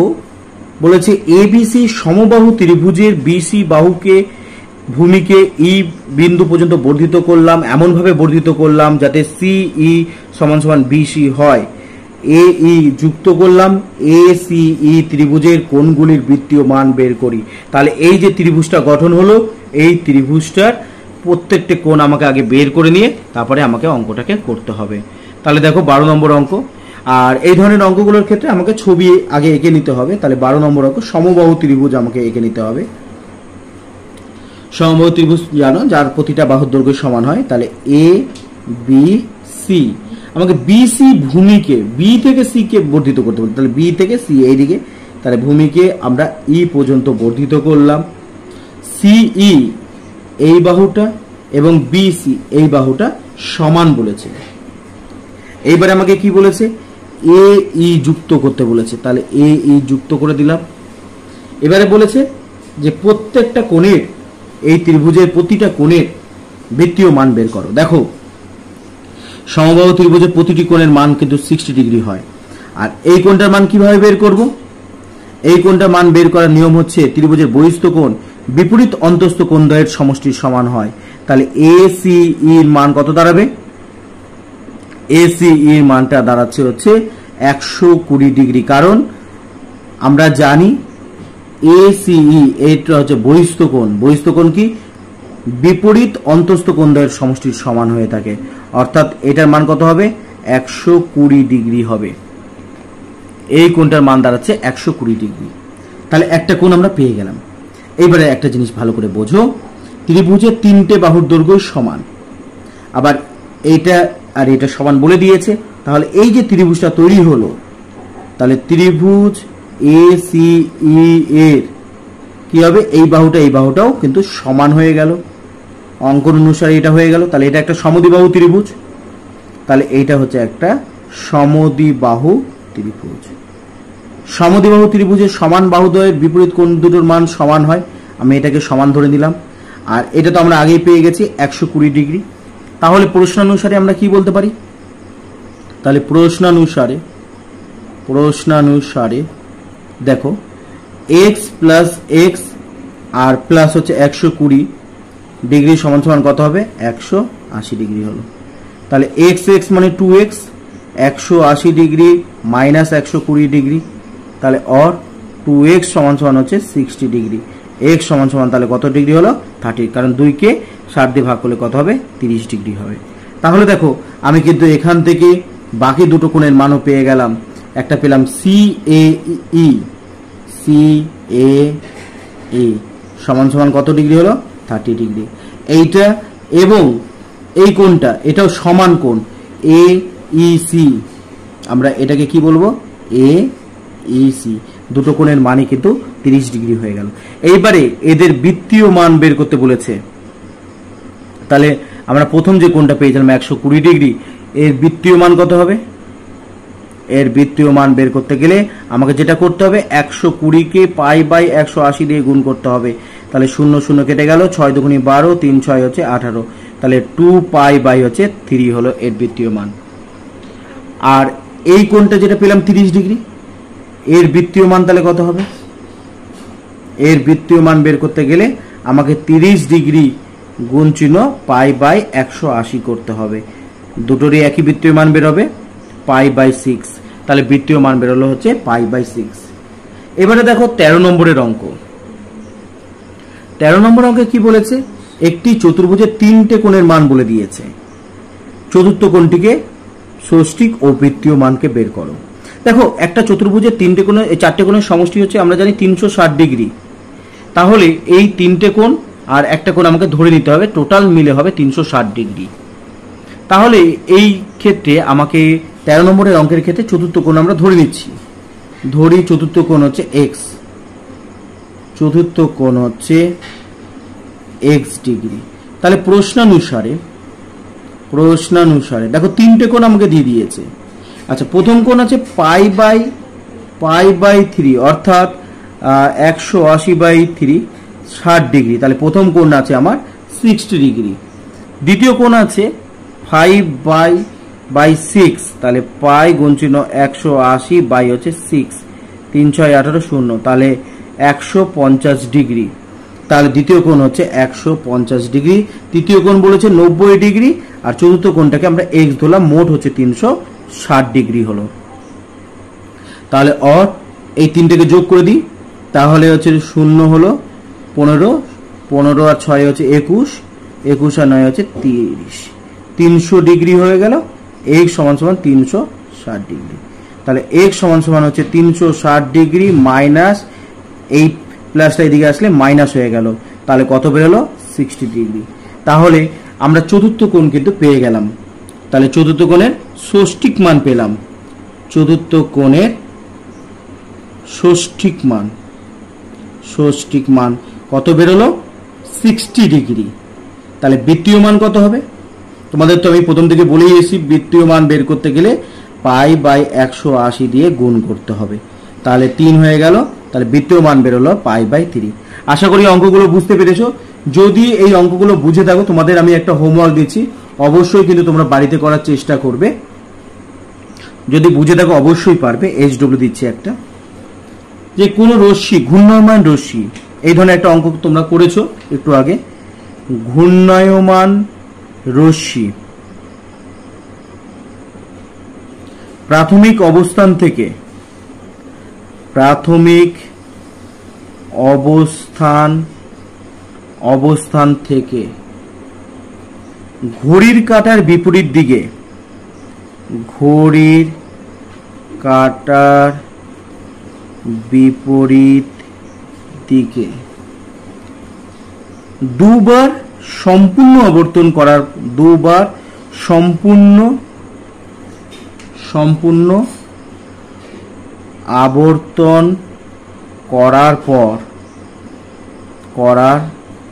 Speaker 1: বলেছে এবিসি সমবাহু ত্রিভুজের বিসি বাহুকে ভূমিকে ই বিন্দু পর্যন্ত বর্ধিত করলাম, এমন ভাবে বর্ধিত করলাম যাতে সিই সমান সমান বিসি হয়। এ ই যুক্ত করলাম, এ সি ই ত্রিভুজের কোণগুলির বৃত্তীয় মান বের করি। তাহলে এই যে ত্রিভুজটা গঠন হলো, এই ত্রিভুজটার প্রত্যেকটা কোণ আমাকে আগে বের করে নিয়ে তারপরে আমাকে অঙ্কটাকে করতে হবে। তাহলে দেখো 12 নম্বর অঙ্ক, আর এই ধরনের অঙ্কগুলোর ক্ষেত্রে আমাকে ছবি আগে এঁকে নিতে হবে। তাহলে 12 নম্বর অঙ্ক সমবাহু ত্রিভুজ আমাকে এঁকে নিতে হবে। সমবাহু ত্রিভুজ জানো যার প্রতিটা বাহুর দৈর্ঘ্য সমান হয়, তাহলে এ বি সি, আমাকে বিসি ভূমিকে বি থেকে সি কে বর্ধিত করতে হবে, তাহলে বি থেকে সি এইদিকে, তাহলে ভূমিকে আমরা ই পর্যন্ত বর্ধিত করলাম, সিই এই বাহুটা এবং বিসি এই বাহুটা সমান বলেছে। এইবারে আমাকে কি বলেছে, এ ই যুক্ত করতে বলেছে, তাহলে এ ই যুক্ত করে দিলাম। এবারে বলেছে যে প্রত্যেকটা কোণের, এই ত্রিভুজের প্রতিটা কোণের বৃত্তীয় মান বের করো। দেখো সমবাহু ত্রিভুজের প্রতিটি কোণের মান কিন্তু 60 ডিগ্রি হয়, আর এই কোণটার মান কিভাবে বের করব, এই কোণটার মান বের করার নিয়ম হচ্ছে ত্রিভুজের বহিস্থ কোণ বিপরীত অন্তস্থ কোণদ্বয়ের সমষ্টির সমান হয়। তাহলে এ সি এর মান কত দাঁড়াবে, এ সি এর মানটা দাঁড়াচ্ছে হচ্ছে 120 ডিগ্রি, কারণ আমরা জানি এ সি এটা হচ্ছে বহিস্থ কোণ, বহিস্থ কোণ কি বিপরীত অন্তস্থ কোণদ্বয়ের সমষ্টির সমান হয়ে থাকে, অর্থাৎ এটার মান কত হবে 120 ডিগ্রি হবে। এই কোণটার মান দাঁড়াচ্ছে 120 ডিগ্রি। তাহলে একটা কোণ আমরা পেয়ে গেলাম। এইবারে একটা জিনিস ভালো করে বোঝো, ত্রিভুজের 3টে বাহুর দৈর্ঘ্য সমান, আবার এইটা আর এটা সমান বলে দিয়েছে, তাহলে এই যে ত্রিভুজটা তৈরি হলো, তাহলে ত্রিভুজ এ সি ই এর কি হবে, এই বাহুটা এই বাহুটাও কিন্তু সমান হয়ে গেল, অঙ্কন অনুসারে এটা হয়ে গেল। তাহলে এটা একটা সমদ্বিবাহু ত্রিভুজ, তাহলে এইটা হচ্ছে একটা সমদ্বিবাহু ত্রিভুজ। সমদ্বিবাহু ত্রিভুজের সমান বাহুদ্বয়ের বিপরীত কোণ দুটোর মান সমান হয়, আমি এটাকে সমান ধরে নিলাম। আর এটা তো আমরা আগেই পেয়ে গেছি 120 ডিগ্রি। তাহলে প্রশ্নানুসারে আমরা কি বলতে পারি, তাহলে প্রশ্নানুসারে দেখো x প্লাস এক্স আর প্লাস হচ্ছে 120 ডিগ্রি সমান সমান কত হবে 180 ডিগ্রি হলো। তাহলে এক্স এক্স মানে 2x, 180 ডিগ্রি মাইনাস 120 ডিগ্রি, তাহলে অর 2x সমান সমান হচ্ছে 60 ডিগ্রি। x সমান সমান তাহলে কত ডিগ্রি হলো 30, কারণ 2কে 60 দিয়ে ভাগ করলে কত হবে 30 ডিগ্রি হবে। তাহলে দেখো আমি কিন্তু এখান থেকে বাকি দুটো কোণের মানও পেয়ে গেলাম। একটা পেলাম CAE, CAE সমান সমান কত ডিগ্রি হলো 30 ডিগ্রি। এইটা এবং এই কোণটা এটাও সমান কোণ AEC, আমরা এটাকে কি বলবো AEC, দুটো কোণের মানই কিন্তু 30 ডিগ্রি হয়ে গেল। এইবারে এদের বৃত্তীয় মান বের করতে বলেছে। তাহলে আমরা প্রথম যে কোণটা পেয়েছিলাম 120 ডিগ্রি, এর বৃত্তীয় মান কত হবে? এর বৃত্তীয় মান বের করতে গেলে আমাকে যেটা করতে হবে 120কে পাই বাই 180 দিয়ে গুণ করতে হবে। তাহলে 0 0 কেটে গেল, 6 দুগুণে 12, 3 6 হচ্ছে 18, তাহলে 2 পাই বাই হচ্ছে 3 হলো এর বৃত্তীয় মান। আর এই কোণটা যেটা পেলাম 30 ডিগ্রি, এর বৃত্তীয় মান তাহলে কত হবে? এর বৃত্তীয় মান বের করতে গেলে আমাকে 30 ডিগ্রি গুণ চিহ্ন পাই বাই 180 করতে হবে। দুটোরই একই বৃত্তীয় মান বের হবে পাই বাই 6, তাহলে বৃত্তীয় মান বেরোলো হচ্ছে পাই বাই 6। এবারে দেখো 13 নম্বরের অঙ্ক। 13 নম্বর অঙ্কে কি বলেছে? একটি চতুর্ভুজের 3টে কোণের মান বলে দিয়েছে। চতুর্থ কোণটিকে ষষ্ঠিক ও বৃত্তীয় মানকে বের করো। দেখো একটা চতুর্ভুজের 4টে কোণের সমষ্টি হচ্ছে আমরা জানি 360 ডিগ্রি। তাহলে এই 3টে কোণ আর একটা কোণ আমাকে ধরে নিতে হবে, টোটাল মিলে হবে 360 ডিগ্রি। তাহলে এই ক্ষেত্রে আমাকে 13 নম্বরের অঙ্কের ক্ষেত্রে চতুর্থ কোণ আমরা ধরে নিচ্ছি। ধরি চতুর্থ কোণ হচ্ছে x, চতুর্থ কোণ হচ্ছে x ডিগ্রি। তাহলে প্রশ্নানুসারে দেখো 3টে কোণ আমাকে দিয়ে দিয়েছে। আচ্ছা, প্রথম কোণ আছে পাই বাই 3, অর্থাৎ 180/3 60 ডিগ্রি। তাহলে প্রথম কোণ আছে আমার 60 ডিগ্রি। দ্বিতীয় কোণ আছে 5/6, তাহলে পাই গুণ চিহ্ন 180 বাই হচ্ছে 6, 3 6 18 0, তাহলে 150 ডিগ্রি। তাহলে দ্বিতীয় কোণ হচ্ছে 150 ডিগ্রি। তৃতীয় কোণ বলেছে 90 ডিগ্রি, আর চতুর্থ কোণটাকে আমরা x ধরলাম, মোট হচ্ছে 360 ডিগ্রি হলো। তাহলে অর এই তিনটেকে যোগ করে দিই, তাহলে হচ্ছে 0 হলো 15, 15 আর 6 হচ্ছে 21, 21 আর 9 হচ্ছে 30, 300 ডিগ্রি হয়ে গেল। x সমান সমান 360 ডিগ্রি। তাহলে x সমান সমান হচ্ছে 360 ডিগ্রি মাইনাস এই প্লাসটা এদিকে আসলে মাইনাস হয়ে গেল, তাহলে কত বেরোলো 60 ডিগ্রি। তাহলে আমরা চতুর্থ কোণ কিন্তু পেয়ে গেলাম। তাহলে চতুর্থ কোণের ষষ্ঠিক মান পেলাম। চতুর্থ কোণের ষষ্ঠিক মান কত বেরোলো 60 ডিগ্রি। তাহলে বৃত্তীয় মান কত হবে? তোমাদের তো আমি প্রথম থেকে বলেই এসেছি, বৃত্তীয় মান বের করতে গেলে পাই বাই 180 দিয়ে গুণ করতে হবে। তাহলে 3 হয়ে গেল, তাহলে বৃত্তীয় মান বেরোলো পাই বাই 3। আশা করি অঙ্কগুলো বুঝতে পেরেছো। যদি এই অঙ্কগুলো বুঝে থাকো, তোমাদের আমি একটা হোমওয়ার্ক দিচ্ছি, অবশ্যই কিন্তু তোমরা বাড়িতে করার চেষ্টা করবে। যদি বুঝে থাকো অবশ্যই পারবে। HW দিচ্ছি একটা, যে কোনো রশ্মি, ঘূর্ণায়মান রশ্মি, এই ধরনের একটা অঙ্ক তোমরা করেছো একটু আগে। ঘূর্ণায়মান রশ্মি প্রাথমিক অবস্থান থেকে ঘড়ির কাঁটার বিপরীত দিকে দুবার সম্পূর্ণ আবর্তন করার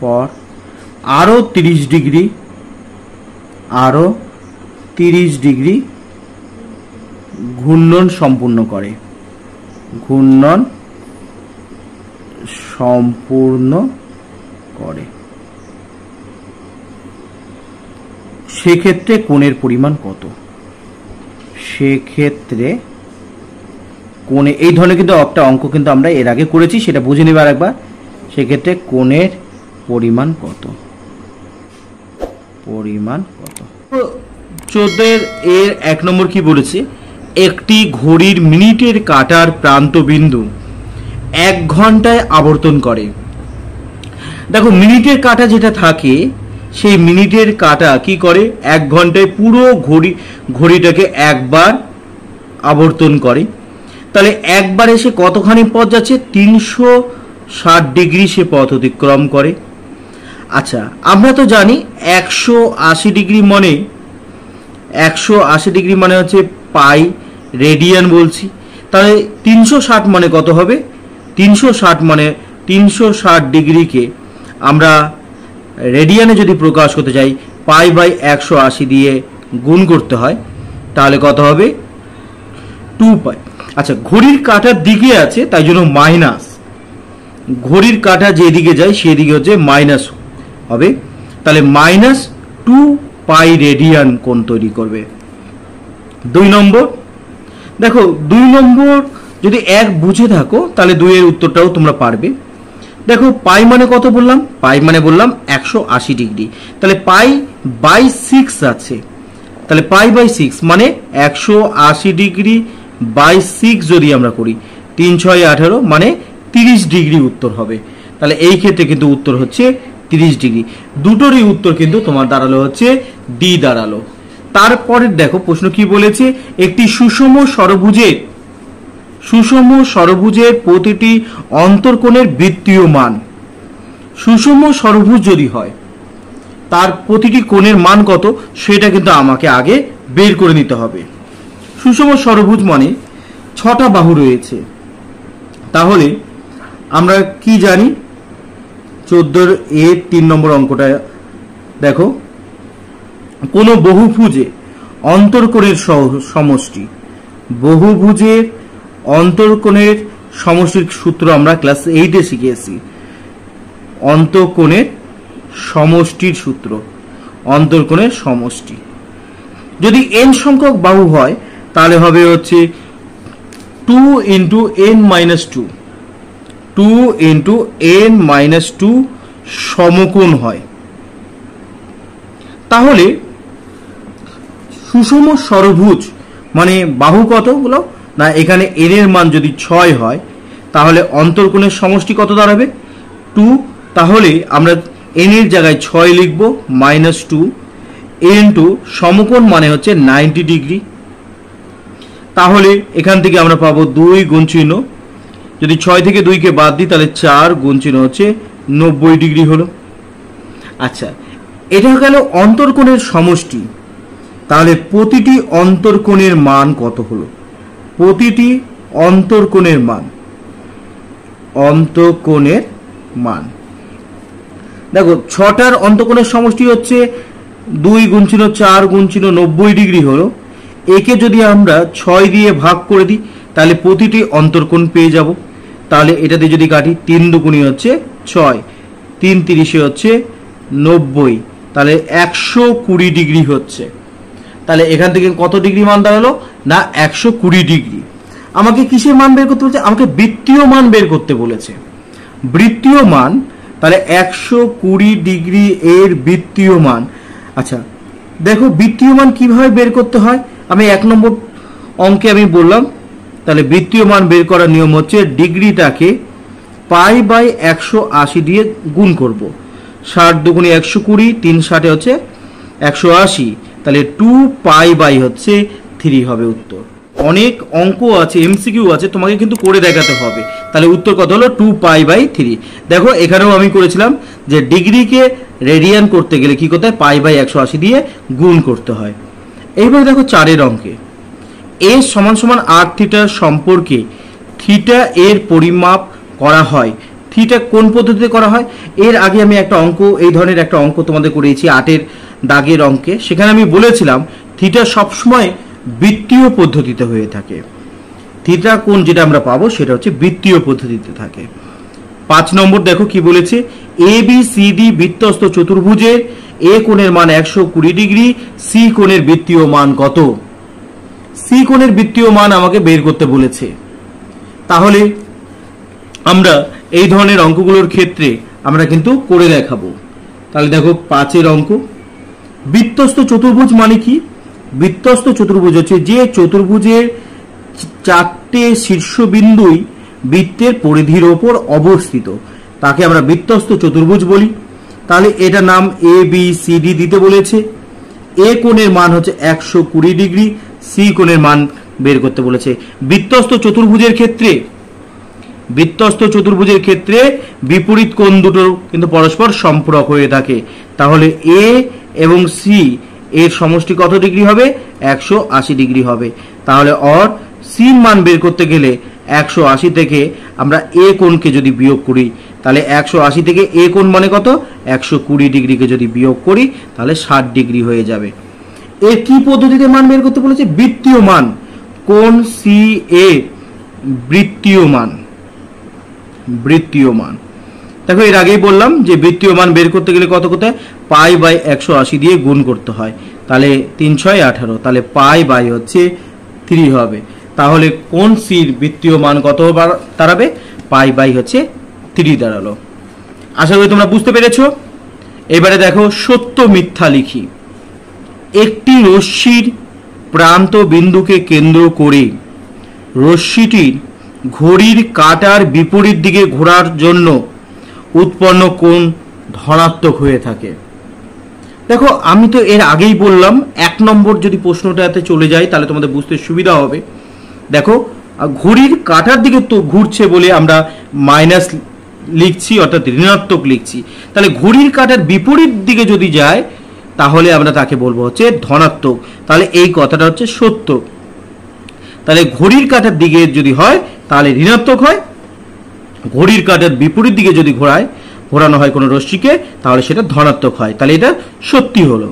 Speaker 1: পর আরো 30 ডিগ্রি ঘূর্ণন সম্পূর্ণ করে, সেক্ষেত্রে কোণের পরিমাণ কত? সেক্ষেত্রে কোণে এই ধরনের কিন্তু একটা অঙ্ক কিন্তু আমরা এর আগে করেছি, সেটা বুঝে নেবার একবার। সেক্ষেত্রে কোণের পরিমাণ কত। 14 এর 1 নম্বর কি বলেছে, একটি ঘড়ির মিনিটের কাঁটার প্রান্ত বিন্দু 1 ঘন্টায় আবর্তন করে। দেখো মিনিটের কাঁটা যেটা থাকে সেই মিনিটের কাঁটা কি করে 1 ঘন্টায় পুরো ঘড়িটাকে একবার আবর্তন করে। তাহলে একবার এসে কতখানি পথ যাচ্ছে, 360 ডিগ্রি সে পথ অতিক্রম করে। আচ্ছা আমরা তো জানি 180 ডিগ্রি মানে হচ্ছে পাই রেডিয়ান বলছি। তাহলে 360 মানে কত হবে, 360 ডিগ্রিকে আমরা রেডিয়ানে যদি প্রকাশ করতে চাই পাই বাই 180 দিয়ে গুণ করতে হয়, তাহলে কত হবে 2 পাই। আচ্ছা ঘড়ির কাঁটার দিকে আছে তাই জন্য মাইনাস, ঘড়ির কাঁটা যেদিকে যায় সেদিকে হচ্ছে মাইনাস হবে, তাহলে -2 পাই রেডিয়ান কোণ তৈরি করবে। 2 নম্বর দেখো 2 নম্বর যদি 1 বুঝে থাকো তাহলে 2 এর উত্তরটাও তোমরা পারবে। দেখো পাই মানে কত বললাম, পাই মানে বললাম 180 ডিগ্রি, তাহলে পাই বাই 6 আছে, তাহলে পাই বাই 6 মানে 180 ডিগ্রি বাই 6 যদি আমরা করি 3 6 18 মানে 30 ডিগ্রি উত্তর হবে। তাহলে এই ক্ষেত্রে কিন্তু উত্তর হচ্ছে 30 ডিগ্রি। দুটোরই উত্তর কিন্তু তোমার দাঁড়ালো হচ্ছে ডি দাঁড়ালো। তারপরে দেখো প্রশ্ন কি বলেছে, একটি সুষম ষড়ভুজের প্রতিটি অন্তর্কোণের বৃত্তীয় মান, সুষম ষড়ভুজ যদি হয় তার প্রতিটি কোণের মান কত সেটা কিন্তু আমাকে আগে বের করে নিতে হবে। সুষম ষড়ভুজ মানে 6টা বাহু রয়েছে, তাহলে আমরা কি জানি 14 এর 3 নম্বর অঙ্কটা দেখো, কোন বহুভুজে অন্তর্কোণের সমষ্টি, বহুভুজের অন্তর্কোণের সমষ্টির সূত্র আমরা ক্লাস 8 এ শিখেছি। অন্তর্কোণের সমষ্টির সূত্র, অন্তর্কোণের সমষ্টি যদি n সংখ্যক বাহু হয় তাহলে হবে হচ্ছে 2 × n-2, 2 × n-2 সমকোণ হয়। তাহলে সুষম ষড়ভুজ মানে বাহু কতগুলো না, এখানে n এর মান যদি 6 হয় তাহলে অন্তর্কোণের সমষ্টি কত দাঁড়াবে 2, তাহলে আমরা n এর জায়গায় 6 লিখব -2 ইনটু সমকোণ মানে হচ্ছে 90 ডিগ্রি। তাহলে এখান থেকে আমরা পাবো 2 গুণ চিহ্ন, যদি 6 থেকে 2 কে বাদ দিই তাহলে 4 গুণ চিহ্ন হচ্ছে 90 ডিগ্রি হলো। আচ্ছা এটা গেল অন্তর্কোণের সমষ্টি, তাহলে প্রতিটি অন্তর্কোণের মান কত হলো, প্রতিটি অন্তর্কোণের মান দেখো 6টার অন্তর্কোণের সমষ্টি হচ্ছে 2 গুণ চিহ্ন 4 গুণ চিহ্ন 90 ডিগ্রি হলো। একে যদি আমরা 6 দিয়ে ভাগ করে দিই তাহলে প্রতিটি অন্তর্কোণ পেয়ে যাব। তাহলে এটাতে যদি কাটি 3 দুগুণী হচ্ছে 6, 3 30 হচ্ছে 90, তাহলে 120 ডিগ্রি হচ্ছে। তাহলে এখান থেকে কত ডিগ্রি মান দাঁড়ালো না 120 ডিগ্রি। আমাকে কিসের মান বের করতে বলেছে, আমাকে বৃত্তীয় মান বের করতে বলেছে। বৃত্তীয় মান তাহলে 120 ডিগ্রি এর বৃত্তীয় মান। আচ্ছা দেখো বৃত্তীয় মান কিভাবে বের করতে হয়, আমি 1 নম্বর অঙ্কে আমি বললাম। তাহলে বৃত্তীয় মান বের করার নিয়ম হচ্ছে ডিগ্রিটাকে পাই বাই 180 দিয়ে গুণ করব। 60 দুগুণে 120, 3 60 হচ্ছে 180, তাহলে 2 পাই বাই হচ্ছে 3 হবে উত্তর। অনেক অঙ্ক আছে, এমসিকিউ আছে, তোমাকে কিন্তু করে দেখাতে হবে। তাহলে উত্তর কত হলো 2 পাই বাই 3। দেখো এখানেও আমি করেছিলাম যে ডিগ্রিকে রেডিয়ান করতে গেলে কি করতে হয়, পাই বাই 180 দিয়ে গুণ করতে হয়। এইবার দেখো 4 এর অঙ্কে a = r থিটা সম্পর্কে থিটা এর পরিমাপ করা হয়। থিটা কোন পদ্ধতিতে করা হয়, এর আগে আমি একটা অঙ্ক এই ধরনের একটা অঙ্ক তোমাদের করিয়েছি 8 এর দাগের অঙ্কে। সেখানে আমি বলেছিলাম থিটা সবসময় বৃত্তীয় পদ্ধতিতে হয়ে থাকে। থিটা কোণ যেটা আমরা পাবো সেটা হচ্ছে বৃত্তীয় পদ্ধতিতে থাকে। 5 নম্বর দেখো কি বলেছে, ABCD বৃত্তস্থ চতুর্ভুজের এ কোণের মান 120 ডিগ্রি, সি কোণের বৃত্তীয় মান কত। সি কোণের বৃত্তীয় মান আমাকে বের করতে বলেছে। তাহলে আমরা এই ধরনের অঙ্কগুলোর ক্ষেত্রে আমরা কিন্তু করে দেখাবো। তাহলে দেখো 5 অঙ্ক, বৃত্তস্থ চতুর্ভুজ মানে কি? বৃত্তস্থ চতুর্ভুজ হচ্ছে যে চতুর্ভুজের 4টে শীর্ষবিন্দুই বৃত্তের পরিধির ওপর অবস্থিত, তাকে আমরা বৃত্তস্থ চতুর্ভুজ বলি। তাহলে এটা নাম এ বি সি ডি দিতে বলেছে। এ কোণের মান হচ্ছে 120 ডিগ্রি, সি কোণের মান বের করতে বলেছে। বৃত্তস্থ চতুর্ভুজের ক্ষেত্রে বিপরীত কোণ দুটো কিন্তু পরস্পর সম্পূরক হয়ে থাকে। তাহলে এ এবং সি এর সমষ্টি কত ডিগ্রি হবে? 180 ডিগ্রি হবে। তাহলে অর সি মান বের করতে গেলে 180 থেকে আমরা এ কোণকে যদি বিয়োগ করি, তাহলে 180 থেকে এ কোণ মানে কত? 120 ডিগ্রিকে যদি বিয়োগ করি তাহলে 60 ডিগ্রি হয়ে যাবে। এর কি পদ্ধতিতে মান বের করতে বলেছে? বৃত্তীয় মান। কোণ সি এ বৃত্তীয় মান। দেখো এর আগেই বললাম যে বৃত্তীয় মান বের করতে গেলে কত করতে হয়? পাই বাই 180 দিয়ে গুণ করতে হয়। তাহলে 3 6 18, তাহলে পাই বাই হচ্ছে 3 হবে। তাহলে কোণ সির বৃত্তীয় মান কত দাঁড়াবে? পাই বাই হচ্ছে 3 দাঁড়ালো। আশা করি তোমরা বুঝতে পেরেছো। এবারে দেখো সত্য মিথ্যা লিখি। একটি রশ্মির প্রান্ত বিন্দুকে কেন্দ্র করে রশ্মিটির ঘড়ির কাঁটার বিপরীত দিকে ঘোরার জন্য উৎপন্ন কোণ ধনাত্মক হয়ে থাকে। দেখো আমি তো এর আগেই বললাম 1 নম্বর যদি প্রশ্নটাতে চলে যায় তাহলে তোমাদের বুঝতে সুবিধা হবে। দেখো ঘড়ির কাঁটার দিকে তো ঘুরছে বলে আমরা মাইনাস লিখছি, অর্থাৎ ঋণাত্মক লিখছি। তাহলে ঘড়ির কাঁটার বিপরীত দিকে যদি যায় তাহলে আমরা তাকে বলবো হচ্ছে ধনাত্মক। তাহলে এই কথাটা হচ্ছে সত্য। তাহলে ঘড়ির কাঁটার দিকে যদি হয় তাহলে ঋণাত্মক হয়, ঘড়ির কাঁটার বিপরীত দিকে যদি ঘোরানো হয় কোনো রশ্মিকে তাহলে সেটা ধনাত্মক হয়। তাহলে এটা সত্যি হলো।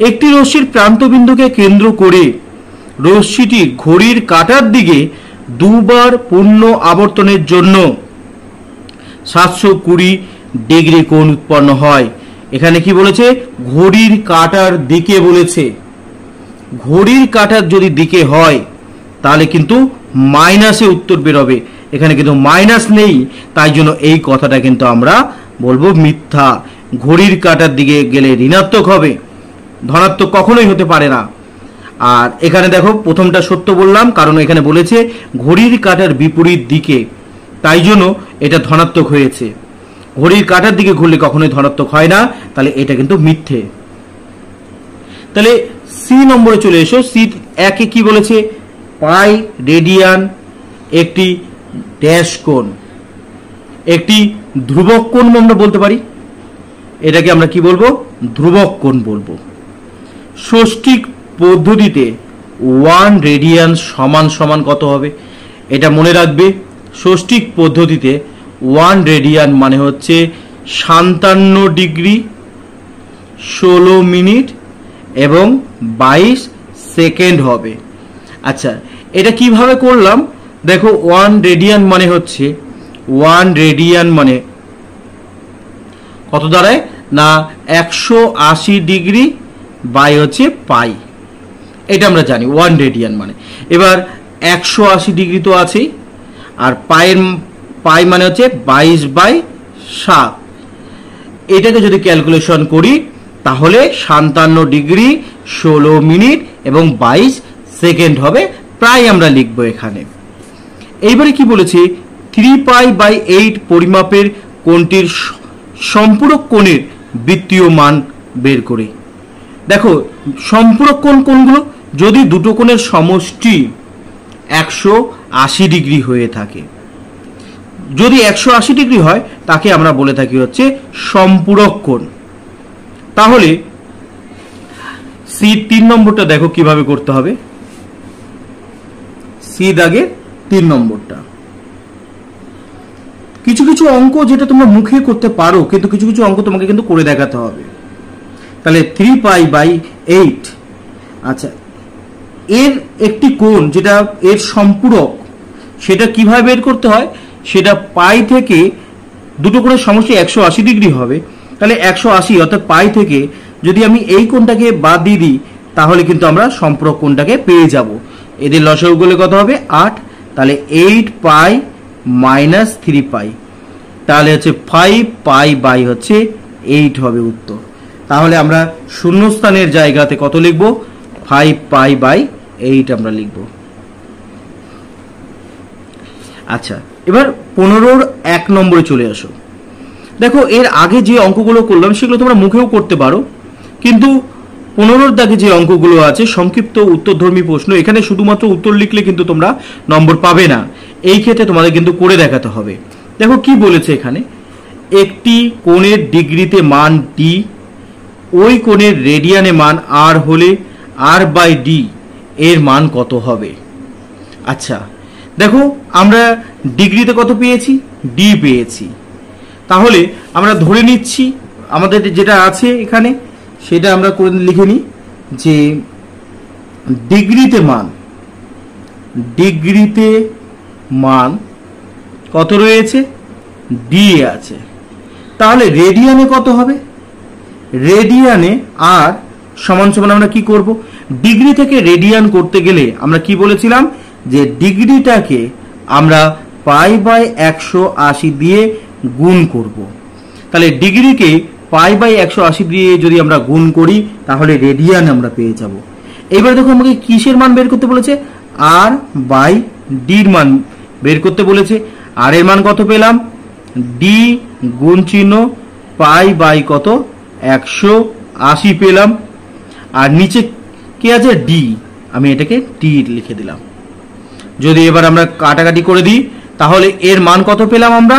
Speaker 1: একটি রশ্মির প্রান্তবিন্দুকে কেন্দ্র করে রশ্মিটি ঘড়ির কাঁটার দিকে 2 বার পূর্ণ আবর্তনের জন্য 720 ডিগ্রি কোণ উৎপন্ন হয়। এখানে কি বলেছে? ঘড়ির কাঁটার দিকে বলেছে। ঘড়ির কাঁটার যদি দিকে হয় তাহলে কিন্তু মাইনাসে উত্তর বেরোবে। এখানে কিন্তু মাইনাস নেই, তাই জন্য এই কথাটা কিন্তু আমরা বলবো মিথ্যা। ঘড়ির কাঁটার দিকে গেলে ঋণাত্মক হবে, ধনাত্মক কখনোই হতে পারে না। আর এখানে দেখো প্রথমটা সত্য বললাম, কারণ এখানে বলেছে ঘড়ির কাঁটার বিপরীত দিকে, তাই জন্য এটা ধনাত্মক হয়েছে। ঘড়ির কাঁটার দিকে ঘুরলে কখনোই ধনাত্মক হয় না, তাহলে এটা কিন্তু মিথ্যে। তাহলে সি নম্বরে চলে এসো। সি 1 কি বলেছে? পাই রেডিয়ান একটি ড্যাশ কোণ, একটি ধ্রুবক কোণ আমরা বলতে পারি। এটাকে আমরা কি বলবো? ধ্রুবক কোণ বলবো। ষষ্ঠিক পদ্ধতিতে 1 রেডিয়ান সমান সমান কত হবে? এটা মনে রাখবে। ষষ্ঠিক পদ্ধতিতে 1 রেডিয়ান মানে হচ্ছে 57 ডিগ্রি 16 মিনিট এবং 22 সেকেন্ড হবে। আচ্ছা, এটা কিভাবে করলাম? দেখো 1 রেডিয়ান মানে হচ্ছে 1 রেডিয়ান মানে কত দাঁড়ায় না 180 ডিগ্রি বাই হচ্ছে পাই। এটা আমরা জানি 1 রেডিয়ান মানে। এবার 180 ডিগ্রি তো আছেই, আর পাই মানে হচ্ছে 22/7। এটাকে যদি ক্যালকুলেশন করি তাহলে 57 ডিগ্রি 16 মিনিট এবং 22 সেকেন্ড হবে, প্রায় আমরা লিখবো এখানে। এইবারে কি বলেছে? 3π/8 পরিমাপের কোণটির সম্পূরক কোণের বৃত্তীয় মান বের করে। দেখো সম্পূরক কোণ কোনগুলো? যদি দুটো কোণের সমষ্টি 180 ডিগ্রি হয়ে থাকে, যদি 180 ডিগ্রি হয় তাকে আমরা বলে থাকি হচ্ছে সম্পূরক কোণ। তাহলে সি 3 নম্বরটা দেখো কিভাবে করতে হবে। সি দাগে 3 নম্বরটা, কিছু কিছু অঙ্ক যেটা তোমরা মুখে করতে পারো, কিন্তু কিছু কিছু অঙ্ক তোমাকে কিন্তু করে দেখাতে হবে। তাহলে 3π/8। আচ্ছা, এর একটি কোণ যেটা এর সম্পূরক, সেটা কিভাবে বের করতে হয়? সেটা পাই থেকে দুটো কোণের সমষ্টি 180 ডিগ্রি হবে। তাহলে 180 অর্থাৎ পাই থেকে যদি আমি এই কোণটাকে বাদ দিয়ে দিই তাহলে কিন্তু আমরা সম্পূরক কোণটাকে পেয়ে যাব। এদের লসাগু করলে কত হবে? 8। তাহলে 8π - 3π। তাহলে হচ্ছে 5 পাই বাই হচ্ছে 8 হবে উত্তর। তাহলে আমরা শূন্যস্থানের জায়গাতে কত লিখব? 5 পাই বাই 8 আমরা লিখব। আচ্ছা, এবার 15-র 1 নম্বরে চলে আসো। দেখো, এর আগে যে অঙ্কগুলো করলাম সেগুলো তোমরা মুখেও করতে পারো, কিন্তু 15-র দাগে যে অঙ্কগুলো আছে সংক্ষিপ্ত উত্তরধর্মী প্রশ্ন, এখানে শুধুমাত্র উত্তর লিখলে কিন্তু তোমরা নম্বর পাবে না। এই ক্ষেত্রে তোমাদের কিন্তু করে দেখাতে হবে। দেখো কি বলেছে এখানে, একটি কোণের ডিগ্রিতে মান ডি, ওই কোণের রেডিয়ানে মান আর হলে আর বাই ডি এর মান কত হবে? আচ্ছা দেখো, আমরা ডিগ্রিতে কত পেয়েছি? ডি পেয়েছি। তাহলে আমরা ধরে নিচ্ছি আমাদের যেটা আছে এখানে সেটা আমরা করে লিখে নিই যে ডিগ্রিতে মান কত রয়েছে? ডি আছে। তাহলে রেডিয়ানে কত হবে? রেডিয়ানে আর সমান সমান আমরা কি করব? ডিগ্রি থেকে রেডিয়ান করতে গেলে আমরা কি বলেছিলাম যে ডিগ্রিটাকে আমরা পাই বাই 180 দিয়ে গুণ করব। তাহলে ডিগ্রিকে পাই বাই 180 দিয়ে যদি আমরা গুণ করি তাহলে রেডিয়ান আমরা পেয়ে যাব। এবার দেখো আমাকে কিসের মান বের করতে বলেছে? আর বাই ডির মান বের করতে বলেছে। আর এর মান কত পেলাম? ডি গুণ চিহ্ন পাই বাই কত 180 পেলাম। আর নিচে কি আছে? ডি, আমি এটাকে ডি লিখে দিলাম। যদি এবার আমরা কাটাকাটি করে দিই তাহলে এর মান কত পেলাম? আমরা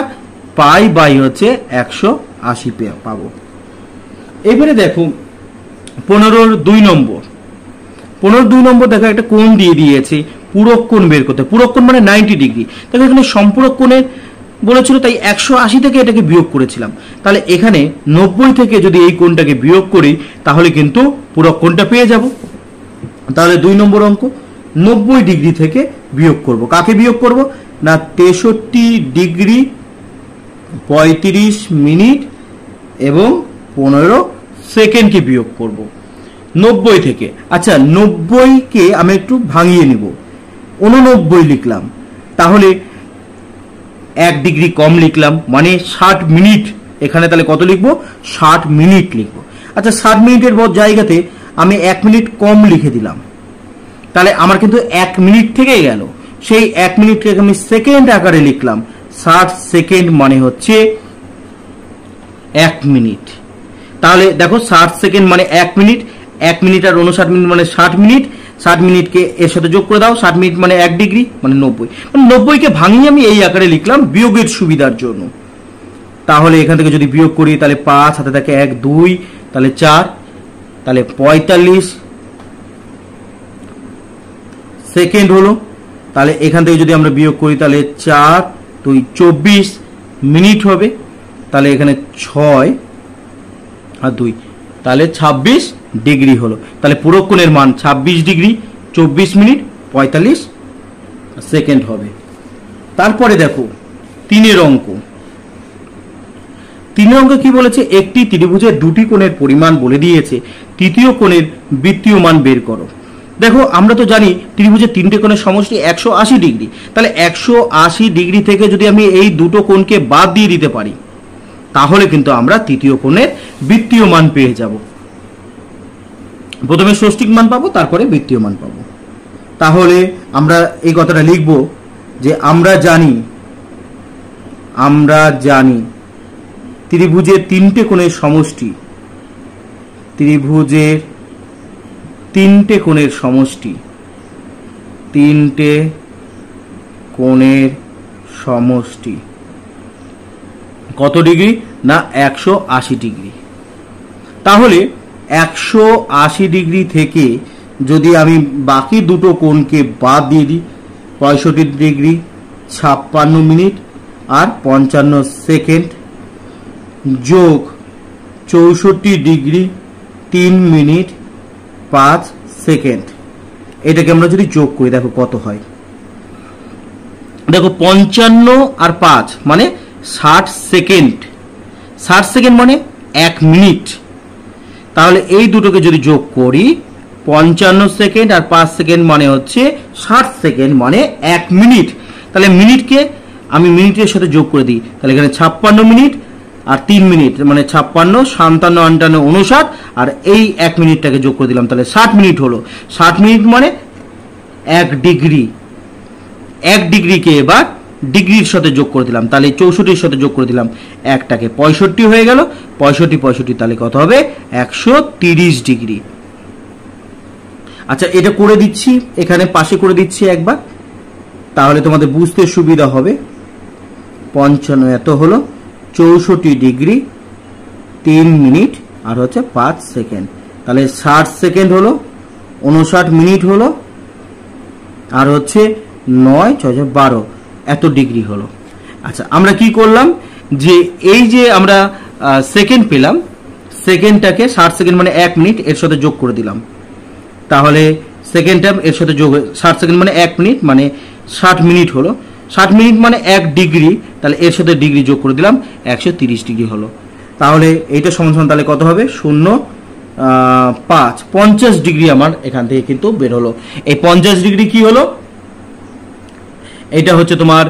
Speaker 1: পাই বাই হচ্ছে 180 পাবো। এবারে দেখো 15-র 2 নম্বর। 15-র 2 নম্বর দেখো একটা কোণ দিয়ে দিয়েছে, পূরক কোণ বের করতে। পূরক কোণ মানে 90 ডিগ্রি। দেখো এখানে সম্পূরক কোণের বলেছিল, তাই 180 থেকে এটাকে বিয়োগ করেছিলাম। তাহলে এখানে 90 থেকে যদি এই কোণটাকে বিয়োগ করি তাহলে কিন্তু পূরক কোণটা পেয়ে যাব। তাহলে 2 নম্বর অঙ্ক 90 ডিগ্রি থেকে বিয়োগ করব। কাকে বিয়োগ করব? না 63 ডিগ্রি 35 মিনিট এবং 15 সেকেন্ডকে বিয়োগ করব 90 থেকে। আচ্ছা, 90কে আমি একটু ভাঙিয়ে নিব, 89 লিখলাম। তাহলে 1 ডিগ্রি কম লিখলাম, মানে 60 মিনিট। এখানে তাহলে কত লিখব? 60 মিনিট লিখব। আচ্ছা, 60 মিনিটের জায়গাতে আমি 1 মিনিট কম লিখে দিলাম। তাহলে আমার কিন্তু 1 মিনিট থেকে গেল। সেই 1 মিনিটকে আমি সেকেন্ড আকারে লিখলাম। 60 সেকেন্ড মানে হচ্ছে 1 মিনিট। তাহলে দেখো 60 সেকেন্ড মানে 1 মিনিট, 1 মিনিট আর 59 মিনিট মানে 60 মিনিট। 60 মিনিটকে এর সাথে যোগ করে দাও, 60 মিনিট মানে 1 ডিগ্রি মানে 90। মানে 90কে ভাঙিয়ে আমি এই আকারে লিখলাম বিয়োগের সুবিধার জন্য। তাহলে এখান থেকে যদি বিয়োগ করি তাহলে 5 হাতে থাকে 1 2, তাহলে 4, তাহলে 45 সেকেন্ড হলো। তাহলে এখান থেকে যদি আমরা বিয়োগ করি তাহলে 4 2 24 মিনিট হবে। তাহলে এখানে 6 আর 2 তাহলে 26 ডিগ্রি হলো। তাহলে পূরক কোণের মান 26 ডিগ্রি 24 মিনিট 45 সেকেন্ড হবে। তারপরে দেখো 3-এর অঙ্ক। 3-এর অঙ্ক কি বলেছে? একটি ত্রিভুজের দুটি কোণের পরিমাণ বলে দিয়েছে, তৃতীয় কোণের বৃত্তীয় মান বের করো। দেখো আমরা তো জানি ত্রিভুজের 3টে কোণের সমষ্টি 180 ডিগ্রি। তাহলে 180 ডিগ্রি থেকে যদি আমি এই দুটো কোণকে বাদ দিয়ে দিতে পারি তাহলে কিন্তু আমরা তৃতীয় কোণের বৃত্তীয় মান পেয়ে যাব। প্রথমে ষষ্ঠিক মান পাবো, তারপরে বৃত্তীয় মান পাবো। তাহলে আমরা এই কথাটা লিখব যে আমরা জানি ত্রিভুজের 3টে কোণের সমষ্টি, ত্রিভুজের 3টে কোণের সমষ্টি, 3টে কোণের সমষ্টি কত ডিগ্রি? না 180 ডিগ্রি। তাহলে 180 ডিগ্রি থেকে যদি আমি বাকি দুটো কোণকে বাদ দিয়ে দিই, 65 ডিগ্রি 56 মিনিট আর 55 সেকেন্ড যোগ 64 ডিগ্রি 3 মিনিট 5 সেকেন্ড, এটাকে আমরা যদি যোগ করি দেখো কত হয়। দেখো 55 আর 5 মানে 60 সেকেন্ড। 60 সেকেন্ড মানে 1 মিনিট। তাহলে এই দুটোকে যদি যোগ করি 55 সেকেন্ড আর 5 সেকেন্ড মানে হচ্ছে 60 সেকেন্ড মানে 1 মিনিট। তাহলে মিনিটকে আমি মিনিটের সাথে যোগ করে দিই, তাহলে এখানে 56 মিনিট আর 3 মিনিট, মানে 56, 57, 58, 59 আর এই 1 মিনিটটাকে যোগ করে দিলাম, তাহলে 60 মিনিট হলো। 60 মিনিট মানে 1 ডিগ্রি। 1 ডিগ্রিকে এবার ডিগ্রির সাথে যোগ করে দিলাম, তাহলে 64-র সাথে যোগ করে দিলাম, একটাকে 65 হয়ে গেল। 65, তাহলে কত হবে? 130 ডিগ্রি। আচ্ছা, এটা করে দিচ্ছি, এখানে পাশে করে দিচ্ছি একবার, তাহলে তোমাদের বুঝতে সুবিধা হবে। 55 এত হলো 64 ডিগ্রি 3 মিনিট আর হচ্ছে 5 সেকেন্ড, তাহলে 60 সেকেন্ড হলো, 59 মিনিট হলো, আর হচ্ছে 9, 6, 12 এত ডিগ্রি হলো। আচ্ছা, আমরা কি করলাম, যে এই যে আমরা সেকেন্ড পেলাম, সেকেন্ডটাকে 60 সেকেন্ড মানে 1 মিনিট এর সাথে যোগ করে দিলাম, তাহলে সেকেন্ডটা এর সাথে যোগ, 60 সেকেন্ড মানে 1 মিনিট মানে 60 মিনিট হলো। 60 মিনিট মানে 1 ডিগ্রি, তাহলে এর সাথে ডিগ্রি যোগ করে দিলাম, 130 ডিগ্রি হলো। তাহলে এইটা সমান সমান তাহলে কত হবে? 0.5 50 ডিগ্রি আমার এখান থেকে কিন্তু বের হলো। এই 50 ডিগ্রি কি হলো? এটা হচ্ছে তোমার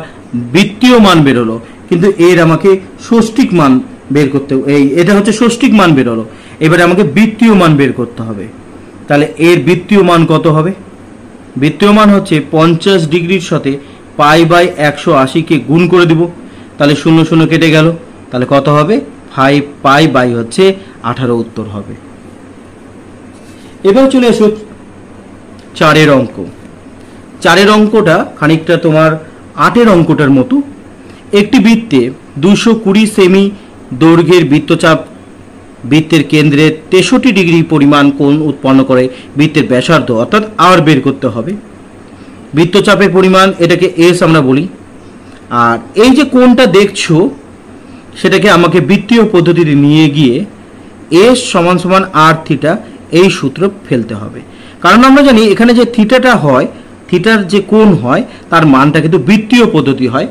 Speaker 1: বৃত্তীয় মান বের হলো, কিন্তু এর আমাকে ষষ্ঠিক মান বের করতে, এটা হচ্ছে ষষ্ঠিক মান বের হলো, এবারে আমাকে বৃত্তীয় মান বের করতে হবে। তাহলে এর বৃত্তীয় মান কত হবে? বৃত্তীয় মান হচ্ছে 50 ডিগ্রির সাথে π/180 গুণ করে দিব, তাহলে 0 0 কেটে গেল, তাহলে কত হবে? 5 π/ হচ্ছে 18 উত্তর হবে। এবার চলে আসো 4-এর অঙ্ক। 4-এর অঙ্কটা খানিকটা তোমার 8-এর অঙ্কটার মতো। একটি বৃত্তে 220 সেমি দৈর্ঘ্যের বৃত্তচাপ বৃত্তের কেন্দ্রে 63 ডিগ্রি পরিমাণ কোণ উৎপন্ন করে বৃত্তের ব্যাসার্ধ অর্থাৎ আর বের করতে হবে। বৃত্তচাপের পরিমাণ, এটাকে এস আমরা বলি। আর এই যে কোণটা দেখছো সেটাকে আমাকে বৃত্তীয় পদ্ধতিতে নিয়ে গিয়ে এস সমান সমান আর থিটা এই সূত্র ফেলতে হবে। কারণ আমরা জানি এখানে যে থিটাটা হয়, থিটার যে কোণ হয় তার মানটা কিন্তু বৃত্তীয় পদ্ধতি হয়,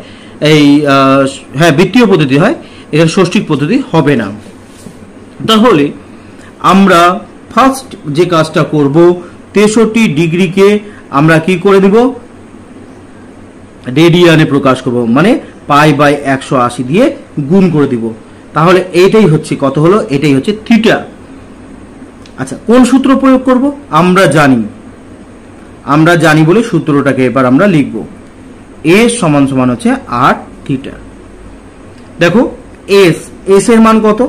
Speaker 1: বৃত্তীয় পদ্ধতি হয়, এখানে ষষ্ঠিক পদ্ধতি হবে না। তাহলে আমরা ফার্স্ট যে কাজটা করব, 63 ডিগ্রিকে আমরা কি করে দিব? রেডিয়ানে প্রকাশ করব, মানে π/180 দিয়ে গুণ করে দিব। তাহলে এইটাই হচ্ছে কত হলো? এটাই হচ্ছে থিটা। আচ্ছা, কোন সূত্র প্রয়োগ করব? আমরা জানি বলে সূত্রটাকে এবার আমরা লিখব। এস সমান সমান হচ্ছে আর থিটা। দেখো এস এর মান কত?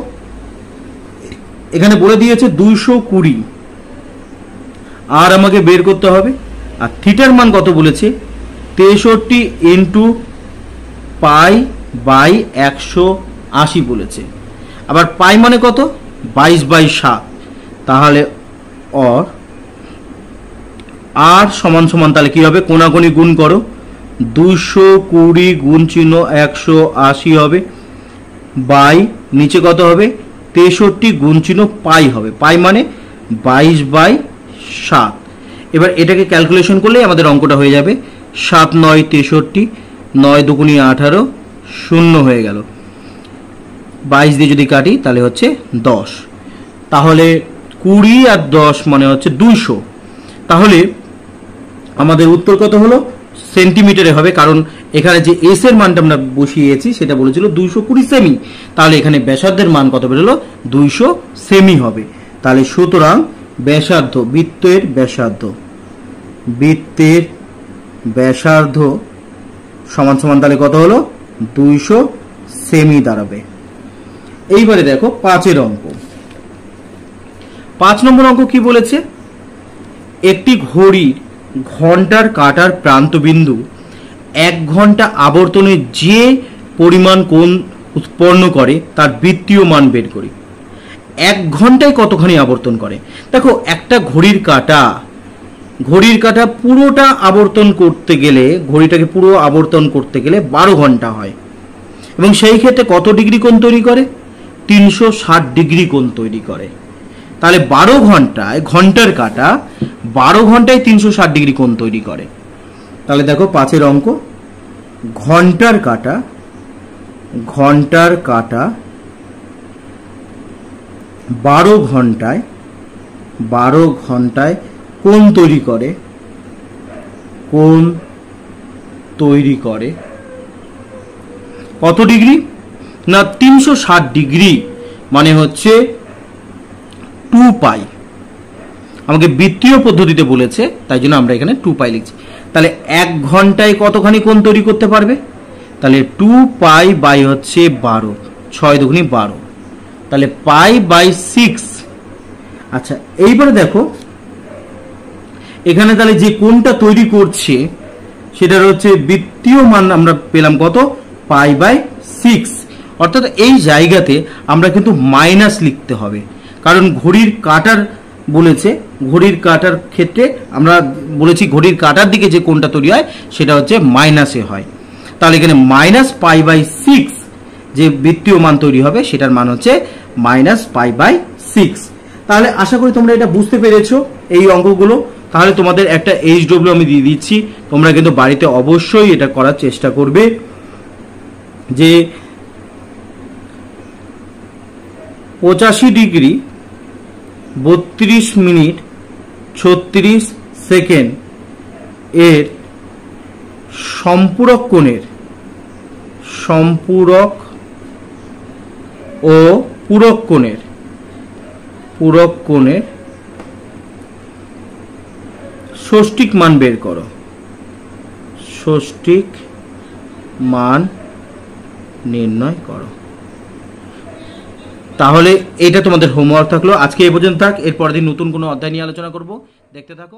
Speaker 1: এখানে বলে দিয়েছে 220, আর আমাকে বের করতে হবে। আর থিটার মান কত বলেছে? 63 ইন্টু π/180 বলেছে। আবার পাই মানে কত? 22/7। তাহলে আর সমান সমান তাহলে কি হবে? কোনাকুনি গুণ করো, 220 গুণ চিহ্ন 180 হবে, বাই নিচে কত হবে? 63 গুণ চিহ্ন পাই হবে, পাই মানে 22/7। এবার এটাকে ক্যালকুলেশন করলে আমাদের অঙ্কটা হয়ে যাবে 7 9 63, 9 2 18, 0 হয়ে গেল। 22 দিয়ে যদি কাটি তাহলে হচ্ছে 10, তাহলে 20 আর 10 মানে হচ্ছে 200। তাহলে আমাদের উত্তর কত হলো? সেন্টিমিটারে হবে, কারণ এখানে যে এস এর মানটা আমরা বসিয়েছি সেটা বলেছিল 220 সেমি, তাহলে এখানে ব্যাসার্ধের মান কত বেরোলো? 200 সেমি হবে। তাহলে সুতরাং ব্যাসার্ধ, বৃত্তের ব্যাসার্ধ সমান সমান তাহলে কত হলো? 200 সেমি দাঁড়াবে। এইবারে দেখো 5-এর অঙ্ক। 5 নম্বর অঙ্ক কি বলেছে? একটি ঘড়ির ঘন্টার কাঁটার প্রান্তবিন্দু 1 ঘন্টা আবর্তনে যে পরিমাণ কোণ উৎপন্ন করে তার বৃত্তীয় মান বের করি। 1 ঘন্টায় কতখানি আবর্তন করে? দেখো, একটা ঘড়ির কাঁটা পুরোটা আবর্তন করতে গেলে, ঘড়িটাকে পুরো আবর্তন করতে গেলে 12 ঘন্টা হয়, এবং সেই ক্ষেত্রে কত ডিগ্রি কোণ তৈরি করে? 360 ডিগ্রি কোণ তৈরি করে। তাহলে 12 ঘন্টায়, ঘন্টার কাঁটা 12 ঘন্টায় 360 ডিগ্রি কোণ তৈরি করে। তাহলে দেখো 5-এর অঙ্ক, ঘন্টার কাঁটা 12 ঘন্টায় কোণ তৈরি করে কত ডিগ্রি না 360 ডিগ্রি, মানে হচ্ছে 2 পাই। আমাকে বৃত্তীয় পদ্ধতিতে বলেছে, তাই জন্য আমরা এখানে 2 পাই লিখছি। তাহলে 1 ঘন্টায় কতখানি কোণ তৈরি করতে পারবে? তাহলে 2 পাই বাই হচ্ছে 12, 6 দুগুণী 12, তাহলে পাই বাই 6। আচ্ছা, এইবারে দেখো এখানে তাহলে যে কোণটা তৈরি করছে সেটার হচ্ছে বৃত্তীয় মান আমরা পেলাম কত? Pi by 6। অর্থাৎ এই জায়গাতে আমরা কিন্তু মাইনাস লিখতে হবে, কারণ ঘড়ির কাঁটার বলেছে, ঘড়ির কাঁটার ক্ষেত্রে আমরা বলেছি ঘড়ির কাঁটার দিকে যে কোণটা তৈরি হয় সেটা হচ্ছে মাইনাসে হয়। তাহলে এখানে মাইনাস পাই বাই 6 যে বৃত্তীয় মান তৈরি হবে সেটার মান হচ্ছে মাইনাস পাই বাই 6। তাহলে আশা করি তোমরা এটা বুঝতে পেরেছো এই অঙ্কগুলো। তাহলে তোমাদের একটা HW আমি দিয়ে দিচ্ছি, তোমরা কিন্তু বাড়িতে অবশ্যই এটা করার চেষ্টা করবে যে 85 ডিগ্রি 32 মিনিট 36 সেকেন্ড এর সম্পূরক কোণের, সম্পূরক ও পূরক কোণের, পূরক কোণের ষষ্ঠিক মান বের করো। ষষ্ঠিক মান নির্ণয় করো। তাহলে এটা তোমাদের হোমওয়ার্ক থাকলো। আজকে এই পর্যন্ত থাক, এর পরের দিন নতুন কোনো অধ্যায় নিয়ে আলোচনা করব। দেখতে থাকো।